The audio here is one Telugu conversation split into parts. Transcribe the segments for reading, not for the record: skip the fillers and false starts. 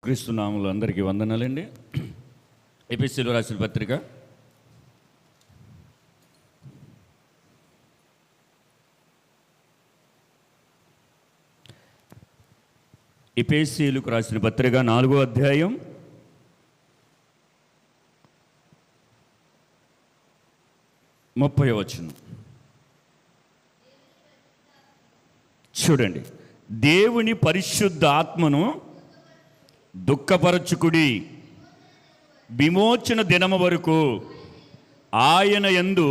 క్రీస్తు నామములో అందరికీ వందనాలండి. ఎఫెసీయులకు రాసిన పత్రిక ఎఫెసీయులకు రాసిన పత్రిక 4వ అధ్యాయం 30వ వచనం చూడండి. దేవుని పరిశుద్ధ ఆత్మను దుఃఖపరచుకుడి, విమోచన దినము వరకు ఆయన యందు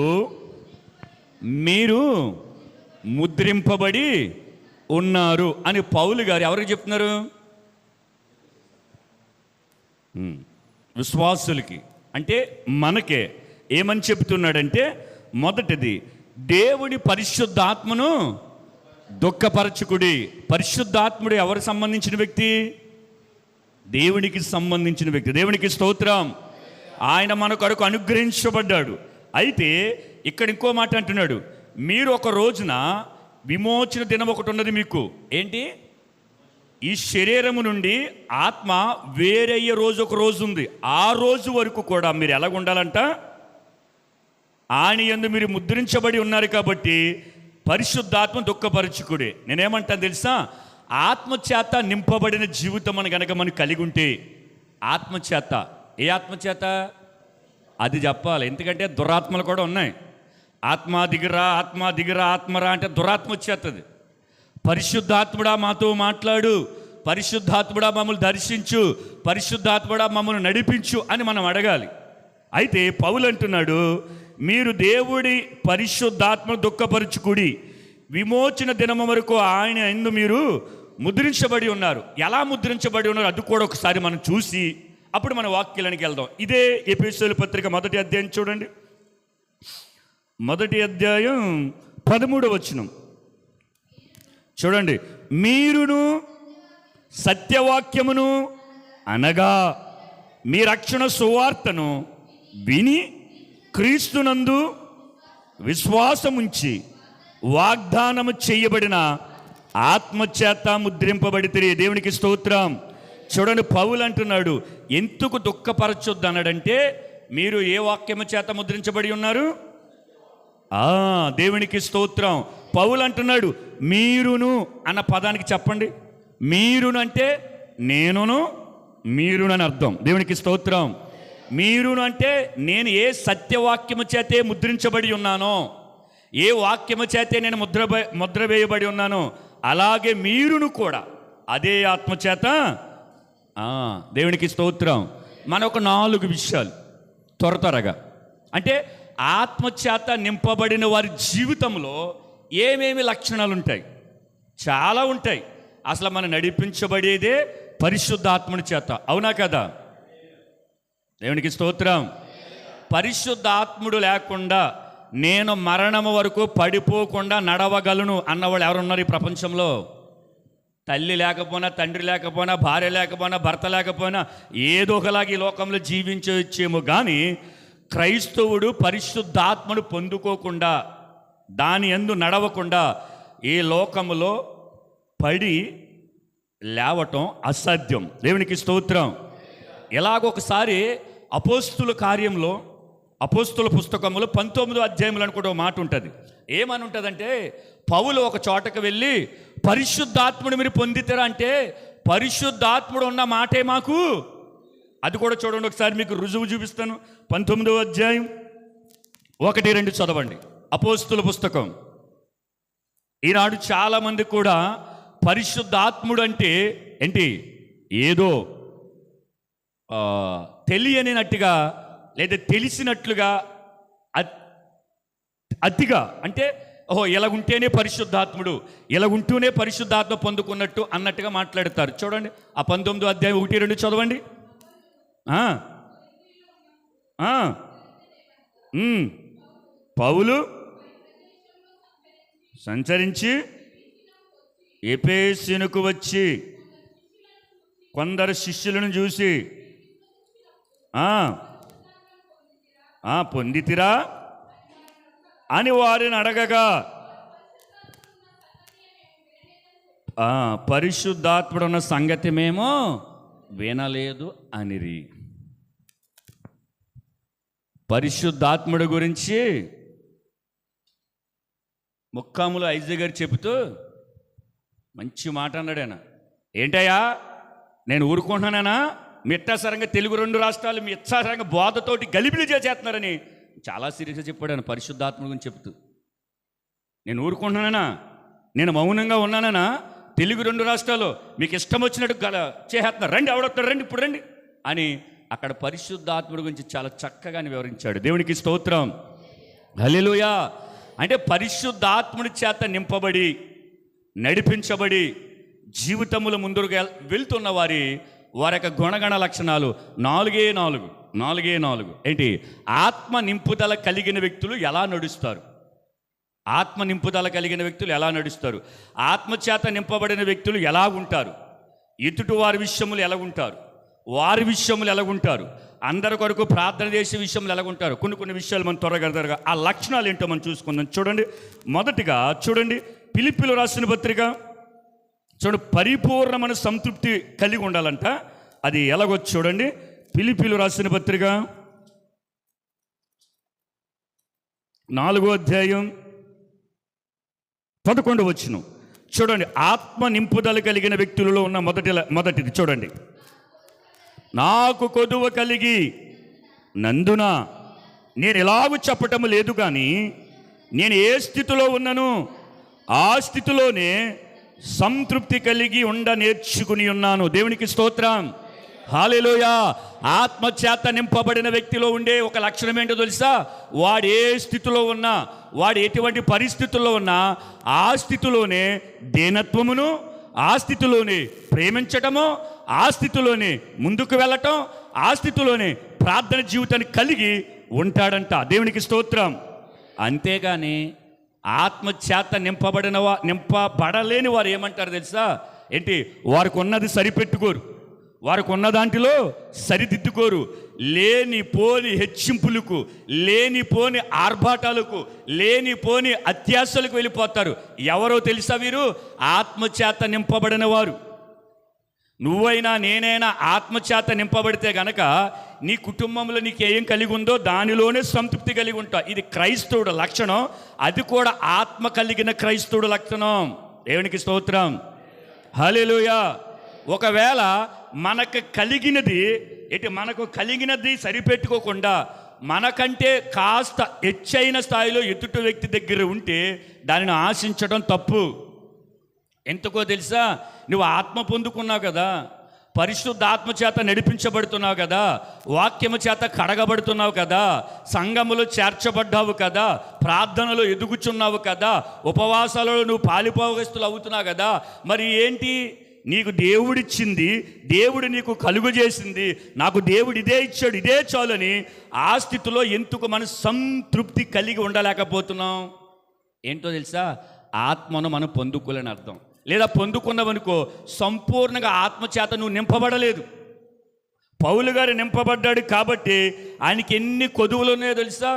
మీరు ముద్రింపబడి ఉన్నారు అని పౌలు గారు ఎవరికి చెప్తున్నారు? విశ్వాసులకి, అంటే మనకే. ఏమని చెప్తున్నాడంటే, మొదటిది దేవుని పరిశుద్ధాత్మను దుఃఖపరచుకుడి. పరిశుద్ధాత్ముడు ఎవరికి సంబంధించిన వ్యక్తి? దేవునికి సంబంధించిన వ్యక్తి. దేవునికి స్తోత్రం. ఆయన మన కొరకు అనుగ్రహించబడ్డాడు. అయితే ఇక్కడ ఇంకో మాట అంటున్నాడు, మీరు ఒక రోజున విమోచన దినం ఒకటి ఉన్నది మీకు. ఏంటి? ఈ శరీరము నుండి ఆత్మ వేరయ్యే రోజు ఒక రోజు ఉంది. ఆ రోజు వరకు కూడా మీరు ఎలాగ ఉండాలంట? ఆయన యందు మీరు ముద్రించబడి ఉన్నారు కాబట్టి పరిశుద్ధాత్మ దుఃఖపరచుకుడే. నేనేమంటాను తెలుసా? ఆత్మచేత నింపబడిన జీవితం అని కనుక మనం కలిగి ఉంటే, ఆత్మచేత, ఏ ఆత్మచేత అది చెప్పాలి. ఎందుకంటే దురాత్మలు కూడా ఉన్నాయి. ఆత్మ దిగిరా, ఆత్మ దిగిరా, ఆత్మరా అంటే దురాత్మ వచ్చేస్తుంది. పరిశుద్ధాత్ముడా మాతో మాట్లాడు, పరిశుద్ధాత్ముడా మమ్మల్ని దర్శించు, పరిశుద్ధాత్ముడా మమ్మల్ని నడిపించు అని మనం అడగాలి. అయితే పౌలు అంటున్నాడు, మీరు దేవుడి పరిశుద్ధాత్మ దుఃఖపరచుకుడి, విమోచన దినము వరకు ఆయన యందు మీరు ముద్రించబడి ఉన్నారు. ఎలా ముద్రించబడి ఉన్నారు అది కూడా ఒకసారి మనం చూసి అప్పుడు మన వాక్యానికి వెళ్దాం. ఇదే ఎఫెసీయుల పత్రిక 1వ అధ్యాయం చూడండి. 1వ అధ్యాయం 13వ వచనం చూడండి. మీరును సత్యవాక్యమును అనగా మీ రక్షణ సువార్తను విని క్రీస్తునందు విశ్వాసముంచి వాగ్దానము చేయబడిన ఆత్మచేత ముద్రింపబడితే. దేవునికి స్తోత్రం. చూడండి, పౌలు అంటున్నాడు, ఎందుకు దుఃఖపరచొద్దు అన్నాడంటే, మీరు ఏ వాక్యము చేత ముద్రించబడి ఉన్నారు? దేవునికి స్తోత్రం. పౌలు అంటున్నాడు, మీరును అన్న పదానికి చెప్పండి. మీరును అంటే నేనును, మీరును అని అర్థం. దేవునికి స్తోత్రం. మీరును అంటే నేను ఏ సత్యవాక్యము చేతే ముద్రించబడి ఉన్నానో, ఏ వాక్యము చేతే నేను ముద్ర వేయబడి ఉన్నానో, అలాగే మీరును కూడా అదే ఆత్మచేత. దేవునికి స్తోత్రం. మన ఒక 4 విషయాలు త్వరగా, అంటే ఆత్మచేత నింపబడిన వారి జీవితంలో ఏమేమి లక్షణాలు ఉంటాయి? చాలా ఉంటాయి. అసలు మనం నడిపించబడేదే పరిశుద్ధాత్మని చేత, అవునా కదా? దేవునికి స్తోత్రం. పరిశుద్ధాత్ముడు లేకుండా నేను మరణము వరకు పడిపోకుండా నడవగలను అన్నవాళ్ళు ఎవరున్నారు ఈ ప్రపంచంలో? తల్లి లేకపోయినా, తండ్రి లేకపోయినా, భార్య లేకపోయినా, భర్త లేకపోయినా ఏదో ఒకలాగా ఈ లోకంలో జీవించవచ్చేమో, కానీ క్రైస్తవుడు పరిశుద్ధాత్మను పొందుకోకుండా, దాని యందు నడవకుండా ఈ లోకములో పడి లేవటం అసాధ్యం. దేవునికి స్తోత్రం. ఎలాగొకసారి అపోస్తుల కార్యంలో, అపోస్తుల పుస్తకంలో 19వ అధ్యాయంలో అని కూడా ఒక మాట ఉంటుంది. ఏమని ఉంటుందంటే, పౌలు ఒక చోటకు వెళ్ళి పరిశుద్ధాత్ముడు మీరు పొందితారా అంటే, పరిశుద్ధాత్ముడు ఉన్న మాటే మాకు. అది కూడా చూడండి, ఒకసారి మీకు రుజువు చూపిస్తాను. 19వ అధ్యాయం 1-2 చదవండి. అపోస్తుల పుస్తకం. ఈనాడు చాలామంది కూడా పరిశుద్ధాత్ముడు అంటే ఏంటి, ఏదో తెలియనినట్టుగా లేదా తెలిసినట్లుగా అతిగా, అంటే ఓహో ఇలాగుంటేనే పరిశుద్ధాత్ముడు, ఇలాగుంటూనే పరిశుద్ధాత్మ పొందుకున్నట్టు అన్నట్టుగా మాట్లాడతారు. చూడండి, ఆ 19వ అధ్యాయం 1-2 చదవండి. పౌలు సంచరించి ఎఫెసునకు వచ్చి కొందరు శిష్యులను చూసి పొందితిరా అని వారిని అడగగా, పరిశుద్ధాత్ముడు ఉన్న సంగతి మేము వినలేదు అనిరి. పరిశుద్ధాత్ముడి గురించి ముక్కాములు ఐజయ్ గారు చెబుతూ మంచి మాట అన్నాడు ఆయన. ఏంటయ్యా నేను ఊరుకుంటున్నానా, మీ ఇట్టాసరంగా తెలుగు 2 రాష్ట్రాలు మీ ఇచ్చాసరంగా బోధతోటి గలిబిలి చేసేస్తున్నారని చాలా సీరియస్గా చెప్పాడు ఆయన పరిశుద్ధాత్మ గురించి చెబుతూ. నేను ఊరుకుంటున్నానా, నేను మౌనంగా ఉన్నానా, తెలుగు 2 రాష్ట్రాలు మీకు ఇష్టం వచ్చినట్టు చేసేస్తున్నారు, రండి ఎవడొస్తారు, రండి ఇప్పుడు రండి అని అక్కడ పరిశుద్ధాత్ముడి గురించి చాలా చక్కగా వివరించాడు. దేవునికి స్తోత్రం, హల్లెలూయా. అంటే పరిశుద్ధాత్ముడి చేత నింపబడి నడిపించబడి జీవితముల ముందుకు వెళ్తున్న వారి యొక్క గుణగణ లక్షణాలు 4 ఏంటి? ఆత్మ నింపుదల కలిగిన వ్యక్తులు ఎలా నడుస్తారు? ఆత్మ నింపుదల కలిగిన వ్యక్తులు ఎలా నడుస్తారు? ఆత్మచేత నింపబడిన వ్యక్తులు ఎలా ఉంటారు? ఎదుటి వారి విషయములు ఎలా ఉంటారు? వారి విషయములు ఎలా ఉంటారు? అందరి కొరకు ప్రార్థన చేసే విషయంలో ఎలా ఉంటారు? కొన్ని విషయాలు మనం త్వరగా ఆ లక్షణాలు ఏంటో మనం చూసుకుందాం. చూడండి, మొదటిగా చూడండి ఫిలిప్పీలు రాసిన పత్రిక చూడండి, పరిపూర్ణమైన సంతృప్తి కలిగి ఉండాలంట. అది ఎలాగో చూడండి, ఫిలిప్పీలు రాసిన పత్రిక 4వ అధ్యాయం 11వ వచనం చూడండి. ఆత్మ నింపుదల కలిగిన వ్యక్తులలో ఉన్న మొదటిది చూడండి. నాకు కొదువ కలిగి నందున నేను ఎలాగూ చెప్పటం లేదు, కానీ నేను ఏ స్థితిలో ఉన్నాను ఆ స్థితిలోనే సంతృప్తి కలిగి నేర్చుకుని ఉన్నాను. దేవునికి స్తోత్రం, హల్లెలూయా. ఆత్మచేత నింపబడిన వ్యక్తిలో ఉండే ఒక లక్షణం ఏంటో తెలుసా? వాడు ఏ స్థితిలో ఉన్నా, వాడు ఎటువంటి పరిస్థితుల్లో ఉన్నా ఆ స్థితిలోనే దీనత్వమును, ఆ స్థితిలోనే ప్రేమించటము, ఆ స్థితిలోనే ముందుకు వెళ్ళటం, ఆ స్థితిలోనే ప్రార్థన జీవితాన్ని కలిగి ఉంటాడంట. దేవునికి స్తోత్రం. అంతేగాని ఆత్మచేత నింపబడలేని వారు ఏమంటారు తెలుసా? ఏంటి? వారికి ఉన్నది సరిపెట్టుకోరు, వారికి ఉన్న దాంట్లో సరిదిద్దుకోరు. లేనిపోని హెచ్చింపులకు, లేనిపోని ఆర్భాటాలకు, లేనిపోని అత్యాశలకు వెళ్ళిపోతారు. ఎవరో తెలుసా? వీరు ఆత్మచేత నింపబడిన వారు. నువ్వైనా నేనైనా ఆత్మచేత నింపబడితే గనక నీ కుటుంబంలో నీకు ఏం కలిగి ఉందో దానిలోనే సంతృప్తి కలిగి ఉంటా. ఇది క్రైస్తవుడు లక్షణం, అది కూడా ఆత్మ కలిగిన క్రైస్తవుడు లక్షణం. దేవునికి స్తోత్రం, హల్లెలూయా. ఒకవేళ మనకు కలిగినది సరిపెట్టుకోకుండా మనకంటే కాస్త హెచ్చైన స్థాయిలో ఎదుటి వ్యక్తి దగ్గర ఉంటే దానిని ఆశించడం తప్పు. ఎందుకో తెలుసా? నువ్వు ఆత్మ పొందుకున్నావు కదా, పరిశుద్ధాత్మ చేత నడిపించబడుతున్నావు కదా, వాక్యము చేత కడగబడుతున్నావు కదా, సంఘములో చేర్చబడ్డావు కదా, ప్రార్థనలో ఎదుగుచున్నావు కదా, ఉపవాసాలలో నువ్వు పాలిపోగస్తులు అవుతున్నావు కదా. మరి ఏంటి? నీకు దేవుడిచ్చింది, దేవుడు నీకు కలుగు చేసింది, నాకు దేవుడు ఇదే ఇచ్చాడు, ఇదే చాలని ఆ స్థితిలో ఎందుకు మనం సంతృప్తి కలిగి ఉండలేకపోతున్నాం? ఏంటో తెలుసా? ఆత్మను మనం పొందుకోలేని అర్థం. లేదా పొందుకున్నావనుకో సంపూర్ణంగా ఆత్మచేత నువ్వు నింపబడలేదు. పౌలు గారు నింపబడ్డాడు కాబట్టి ఆయనకి ఎన్ని కొదువులు ఉన్నాయో తెలుసా?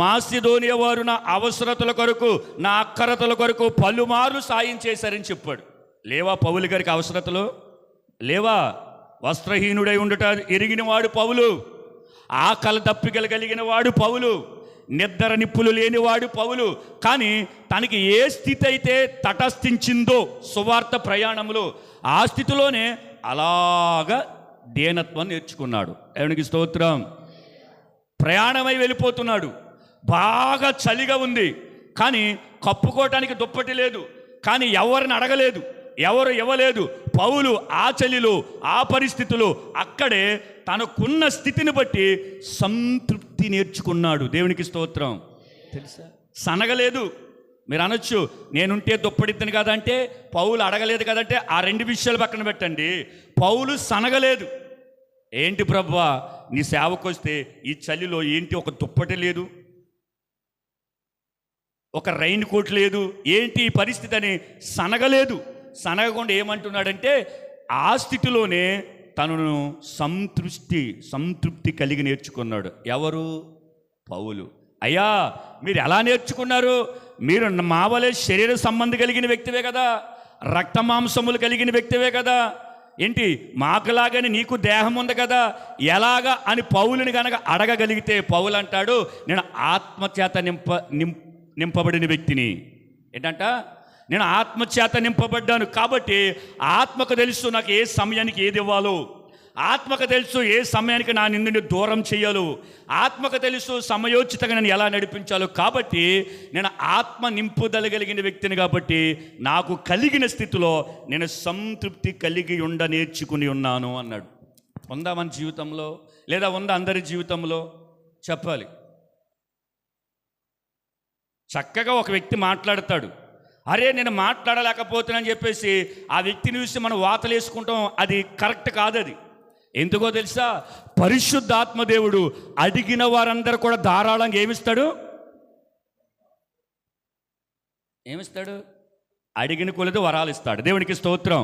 మాసిదోనియా వారు నా అవసరతల కొరకు, నా అక్కరతల కొరకు పలుమార్లు సాయం చేశారని చెప్పాడు. లేవా పౌలు గారికి అవసరతలు? లేవా? వస్త్రహీనుడై ఉండుట ఎరిగిన వాడు పౌలు, ఆకలి దప్పికలు కలిగిన వాడు పౌలు, నిద్ర నిప్పులు లేనివాడు పౌలు. కానీ తనకి ఏ స్థితి అయితే తటస్థించిందో సువార్త ప్రయాణంలో ఆ స్థితిలోనే అలాగా దీనత్వం నేర్చుకున్నాడు. దేవునికి స్తోత్రం. ప్రయాణమై వెళ్ళిపోతున్నాడు, బాగా చలిగా ఉంది, కానీ కప్పుకోవటానికి దుప్పటి లేదు, కానీ ఎవరిని అడగలేదు, ఎవరు ఇవ్వలేదు. పౌలు ఆ చలిలో, ఆ పరిస్థితిలో అక్కడే తనకున్న స్థితిని బట్టి సంతృప్తి నేర్చుకున్నాడు. దేవునికి స్తోత్రం. తెలుసా? సనగలేదు. మీరు అనొచ్చు, నేనుంటే దుప్పటిద్దని కదంటే, పౌలు అడగలేదు కదంటే, ఆ 2 విషయాలు పక్కన పెట్టండి. పౌలు సనగలేదు. ఏంటి ప్రభువా, నీ సేవకు వస్తే ఈ చలిలో ఏంటి ఒక దుప్పటి లేదు, ఒక రైన్ కోట్ లేదు, ఏంటి ఈ పరిస్థితి అని సనగలేదు. సనగకుండా ఏమంటున్నాడంటే ఆ స్థితిలోనే తనను సంతృప్తి కలిగి నేర్చుకున్నాడు. ఎవరు? పౌలు. అయ్యా మీరు ఎలా నేర్చుకున్నారు? మీరు మావలే శరీర సంబంధం కలిగిన వ్యక్తివే కదా, రక్త మాంసములు కలిగిన వ్యక్తివే కదా, ఏంటి మాకులాగానే నీకు దేహం ఉంది కదా ఎలాగా అని పౌలుని కనుక అడగగలిగితే పౌలు అంటాడు, నేను ఆత్మచేత నింపబడిన వ్యక్తిని. ఏంటంట? నేను ఆత్మచేత నింపబడ్డాను. కాబట్టి ఆత్మకు తెలుసు నాకు ఏ సమయానికి ఏది ఇవ్వాలో, ఆత్మకు తెలుసు ఏ సమయానికి నా నిన్ను దూరం చేయాలో, ఆత్మకు తెలుసు సమయోచితంగా నేను ఎలా నడిపించాలో. కాబట్టి నేను ఆత్మ నింపుదల కలిగిన వ్యక్తిని. కాబట్టి నాకు కలిగిన స్థితిలో నేను సంతృప్తి కలిగి నేర్చుకుని ఉన్నాను అన్నాడు. ఉందా మన జీవితంలో? లేదా ఉందా అందరి జీవితంలో? చెప్పాలి. చక్కగా ఒక వ్యక్తి మాట్లాడతాడు, అరే నేను మాట్లాడలేకపోతున్నానని చెప్పేసి ఆ వ్యక్తిని చూసి మనం వాతలు వేసుకుంటాం. అది కరెక్ట్ కాదు. అది ఎందుకో తెలుసా? పరిశుద్ధాత్మ దేవుడు అడిగిన వారందరూ కూడా ధారాళంగా ఏమిస్తాడు? అడిగిన కొలది వరాలు ఇస్తాడు. దేవునికి స్తోత్రం,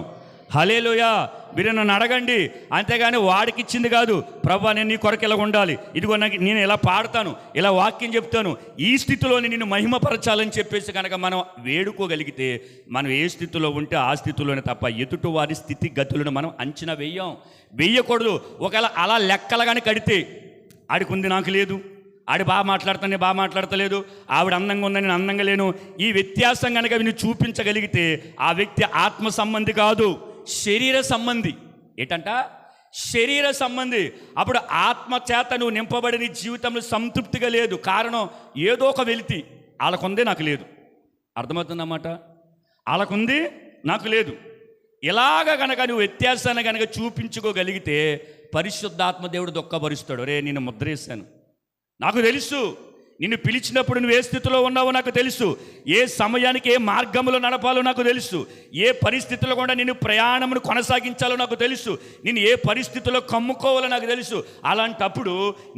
హల్లెలూయా. మీరు నన్ను అడగండి, అంతేగాని వాడికి ఇచ్చింది కాదు. ప్రభువా నేను నీ కొరకు ఇలా ఉండాలి, ఇదిగో నాకు నేను ఇలా పాడతాను, ఇలా వాక్యం చెప్తాను, ఈ స్థితిలోని నిన్ను మహిమపరచాలని చెప్పేసి కనుక మనం వేడుకోగలిగితే మనం ఏ స్థితిలో ఉంటే ఆ స్థితిలోనే తప్ప ఎదుటి వారి స్థితి గతులను మనం అంచనా వేయకూడదు. ఒకవేళ అలా లెక్కలు కానీ కడితే ఆడికి ఉంది నాకు లేదు, ఆడి బాగా మాట్లాడుతాను బాగా మాట్లాడతలేదు, ఆవిడ అందంగా ఉందని నేను అందంగా లేను, ఈ వ్యత్యాసం కనుక నువ్వు చూపించగలిగితే ఆ వ్యక్తి ఆత్మ సంబంధి కాదు, శరీర సంబంధి. ఏంటంట? శరీర సంబంధి. అప్పుడు ఆత్మ చేత నువ్వు నింపబడిన జీవితంలో సంతృప్తిగా లేదు. కారణం ఏదో ఒక వెలితి వాళ్ళకుంది నాకు లేదు. అర్థమవుతుందన్నమాట? వాళ్ళకుంది నాకు లేదు. ఇలాగ కనుక నువ్వు వ్యత్యాసాన్ని కనుక చూపించుకోగలిగితే పరిశుద్ధాత్మ దేవుడు దుఃఖపరుస్తాడు. రే నేను ముద్ర వేశాను, నాకు తెలుసు నిన్ను పిలిచినప్పుడు నువ్వు ఏ స్థితిలో ఉన్నావో నాకు తెలుసు, ఏ సమయానికి ఏ మార్గంలో నడపాలో నాకు తెలుసు, ఏ పరిస్థితుల్లో కూడా నిన్ను ప్రయాణమును కొనసాగించాలో నాకు తెలుసు, నిన్ను ఏ పరిస్థితుల్లో కమ్ముకోవాలో నాకు తెలుసు. అలాంటప్పుడు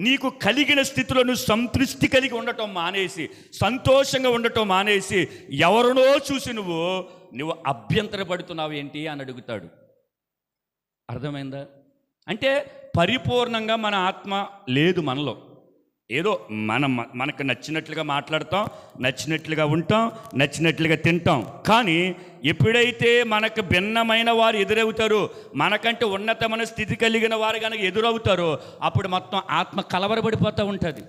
నీకు కలిగిన స్థితిలో నువ్వు సంతృష్టి కలిగి ఉండటం మానేసి, సంతోషంగా ఉండటం మానేసి ఎవరినో చూసి నువ్వు అభ్యంతరపడుతున్నావు ఏంటి అని అడుగుతాడు. అర్థమైందా? అంటే పరిపూర్ణంగా మన ఆత్మ లేదు మనలో. ఏదో మనకు నచ్చినట్లుగా మాట్లాడతాం, నచ్చినట్లుగా ఉంటాం, నచ్చినట్లుగా తింటాం. కానీ ఎప్పుడైతే మనకు భిన్నమైన వారు ఎదురవుతారో, మనకంటే ఉన్నతమైన స్థితి కలిగిన వారు కనుక ఎదురవుతారో అప్పుడు మొత్తం ఆత్మ కలవరపడిపోతూ ఉంటుంది.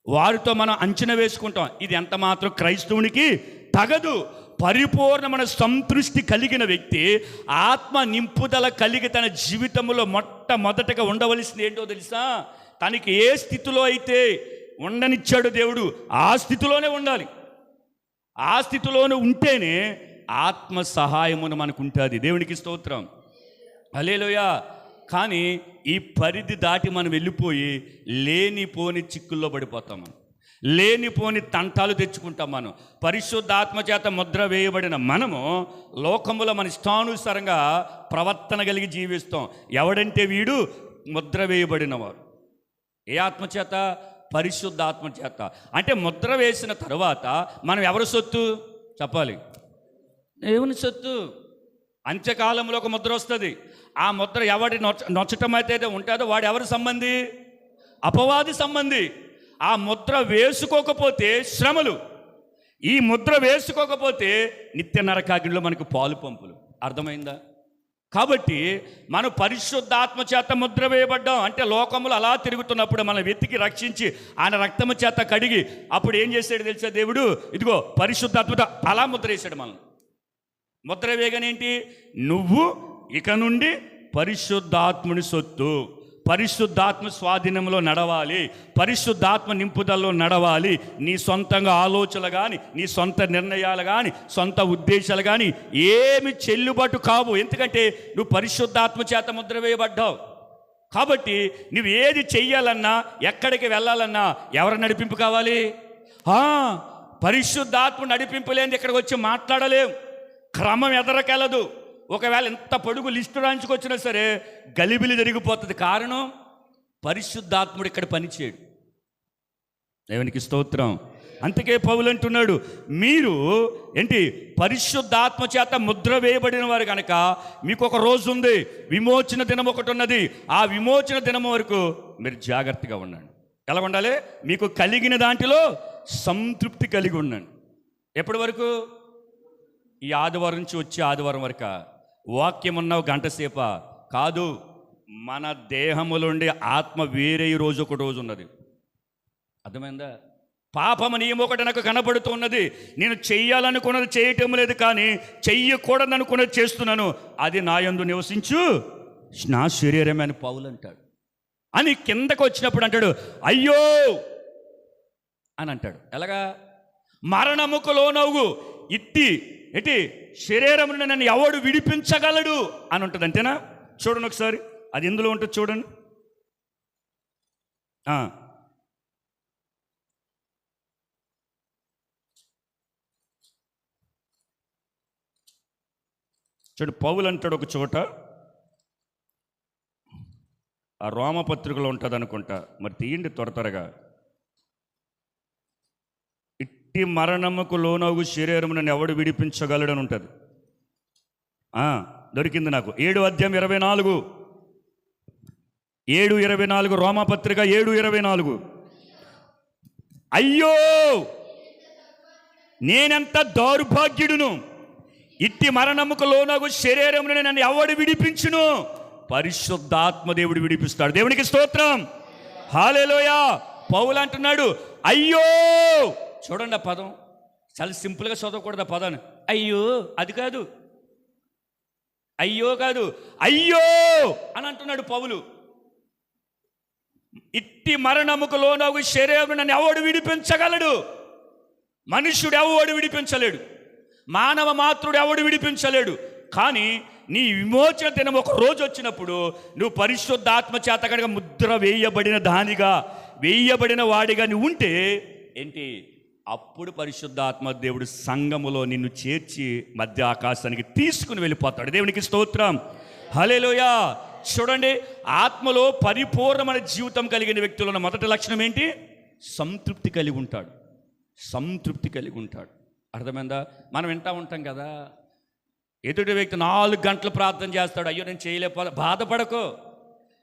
వారితో మనం అంచనా వేసుకుంటాం, ఇది ఎంత మాత్రం క్రైస్తవునికి తగదు. పరిపూర్ణమైన సంతృష్టి కలిగిన వ్యక్తి ఆత్మ నింపుదల కలిగి తన జీవితంలో మొట్టమొదటగా ఉండవలసింది ఏంటో తెలుసా? తనకి ఏ స్థితిలో అయితే ఉండనిచ్చాడు దేవుడు ఆ స్థితిలోనే ఉండాలి. ఆ స్థితిలోనే ఉంటేనే ఆత్మ సహాయమును మనకు ఉంటుంది. దేవునికి స్తోత్రం, హల్లెలూయా. కానీ ఈ పరిధి దాటి మనం వెళ్ళిపోయి లేనిపోని చిక్కుల్లో పడిపోతాం, మనం లేనిపోని తంటాలు తెచ్చుకుంటాం. మనం పరిశుద్ధాత్మ చేత ముద్ర వేయబడిన మనము లోకములో మన ఇష్టానుసారంగా ప్రవర్తన కలిగి జీవిస్తాం. ఎవడంటే వీడు ముద్ర వేయబడినవారు. ఏ ఆత్మచేత? పరిశుద్ధాత్మ చేత. అంటే ముద్ర వేసిన తర్వాత మనం ఎవరి సొత్తు? చెప్పాలి, దేవుని సొత్తు. అంత్యకాలంలో ఒక ముద్ర వస్తుంది. ఆ ముద్ర ఎవడి నొచ్చటం అయితే ఉంటుందో వాడు ఎవరి సంబంధి? అపవాది సంబంధి. ఆ ముద్ర వేసుకోకపోతే శ్రమలు, ఈ ముద్ర వేసుకోకపోతే నిత్య నరకాగ్నిలో మనకు పాలు పంపులు. అర్థమైందా? కాబట్టి మనం పరిశుద్ధాత్మ చేత ముద్ర వేయబడ్డాం. అంటే లోకములు అలా తిరుగుతున్నప్పుడు మనం వెతికి రక్షించి ఆయన రక్తము చేత కడిగి అప్పుడు ఏం చేశాడు తెలుసా దేవుడు? ఇదిగో పరిశుద్ధాత్మత అలా ముద్ర వేసాడు. మనం ముద్ర వేయగానేంటి? నువ్వు ఇక నుండి పరిశుద్ధాత్ముని సొత్తు, పరిశుద్ధాత్మ స్వాధీనంలో నడవాలి, పరిశుద్ధాత్మ నింపుదలలో నడవాలి. నీ సొంతంగా ఆలోచనలు కానీ, నీ సొంత నిర్ణయాలు కానీ, సొంత ఉద్దేశాలు కానీ ఏమి చెల్లుబాటు కావు. ఎందుకంటే నువ్వు పరిశుద్ధాత్మ చేత ముద్ర వేయబడ్డావు. కాబట్టి నువ్వు ఏది చెయ్యాలన్నా, ఎక్కడికి వెళ్ళాలన్నా ఎవరి నడిపింపు కావాలి? పరిశుద్ధాత్మ నడిపింపు లేని ఇక్కడికి వచ్చి మాట్లాడలేం. క్రమం ఎదరకెళ్ళదు. ఒకవేళ ఎంత పొడుగు లిస్టు రాయించుకొచ్చినా సరే గలిబిలి జరిగిపోతుంది. కారణం పరిశుద్ధాత్ముడు ఇక్కడ పనిచేయడు. దేవునికి స్తోత్రం. అందుకే పౌలు అంటున్నాడు, మీరు ఏంటి పరిశుద్ధాత్మ చేత ముద్ర వేయబడిన వారు కనుక మీకు ఒక రోజు ఉంది, విమోచన దినం ఒకటి ఉన్నది. ఆ విమోచన దినం వరకు మీరు జాగ్రత్తగా ఉండండి. ఎలా ఉండాలి? మీకు కలిగిన దాంట్లో సంతృప్తి కలిగి ఉండండి. ఎప్పటి వరకు? ఈ ఆదివారం నుంచి వచ్చే ఆదివారం వరకు వాక్యం ఉన్నావు గంట సేపా కాదు. మన దేహములుండి ఆత్మ వేరే రోజు ఒక రోజు ఉన్నది. అర్థమైందా? పాపము నియమం ఒకటి నాకు కనబడుతున్నది, నేను చెయ్యాలనుకున్నది చేయటం లేదు, కానీ చెయ్యకూడదు అనుకున్నది చేస్తున్నాను, అది నా యందు నివసించు నా శరీరమే అని పౌలు అంటాడు. అని కిందకు వచ్చినప్పుడు అంటాడు అయ్యో అని అంటాడు. ఎలాగా? మరణముకు లోనవు ఇట్టి శరీరం నుండి నన్ను ఎవడు విడిపించగలడు అని ఉంటుంది. అంతేనా? చూడండి ఒకసారి, అది ఎందులో ఉంటుంది చూడండి. చూడు, పౌలు అంటాడు ఒక చోట, ఆ రోమపత్రికలో ఉంటుంది అనుకుంటా, మరి తీయండి త్వరగా. ఇట్టి మరణముకు లోనగు శరీరము నన్ను ఎవడు విడిపించగలడు అని ఉంటుంది. దొరికింది నాకు. 7:24 రోమపత్రిక 7:24. అయ్యో నేనెంత దౌర్భాగ్యుడును, ఇట్టి మరణముకు లోనగు శరీరమును నన్ను ఎవడు విడిపించును? పరిశుద్ధాత్మ దేవుడు విడిపిస్తాడు. దేవునికి స్తోత్రం, హల్లెలూయా. పౌలు అంటున్నాడు అయ్యో. చూడండి, ఆ పదం చాలా సింపుల్గా చదవకూడదు ఆ పదాన్ని. అయ్యో అది కాదు, అయ్యో కాదు, అయ్యో అని అంటున్నాడు పౌలు. ఇట్టి మరణముకు లోనగు శరీరం నన్ను ఎవడు విడిపించగలడు? మనుష్యుడు ఎవడు విడిపించలేడు, మానవ మాతృడు ఎవడు విడిపించలేడు. కానీ నీ విమోచన దినం ఒక రోజు వచ్చినప్పుడు నువ్వు పరిశుద్ధాత్మ చేత కనుక ముద్ర వేయబడిన వాడిగా నువ్వు ఉంటే ఏంటి? అప్పుడు పరిశుద్ధాత్మ దేవుడు సంఘములో నిన్ను చేర్చి మధ్య ఆకాశానికి తీసుకుని వెళ్ళిపోతాడు. దేవునికి స్తోత్రం, హల్లెలూయా. చూడండి, ఆత్మలో పరిపూర్ణమైన జీవితం కలిగిన వ్యక్తులు ఉన్న మొదటి లక్షణం ఏంటి? సంతృప్తి కలిగి ఉంటాడు. సంతృప్తి కలిగి ఉంటాడు. అర్థమైందా? మనం వింటూ ఉంటాం కదా, ఎదుటి వ్యక్తి 4 గంటలు ప్రార్థన చేస్తాడు, అయ్యో నేను చేయలేకపోతే. బాధపడకు.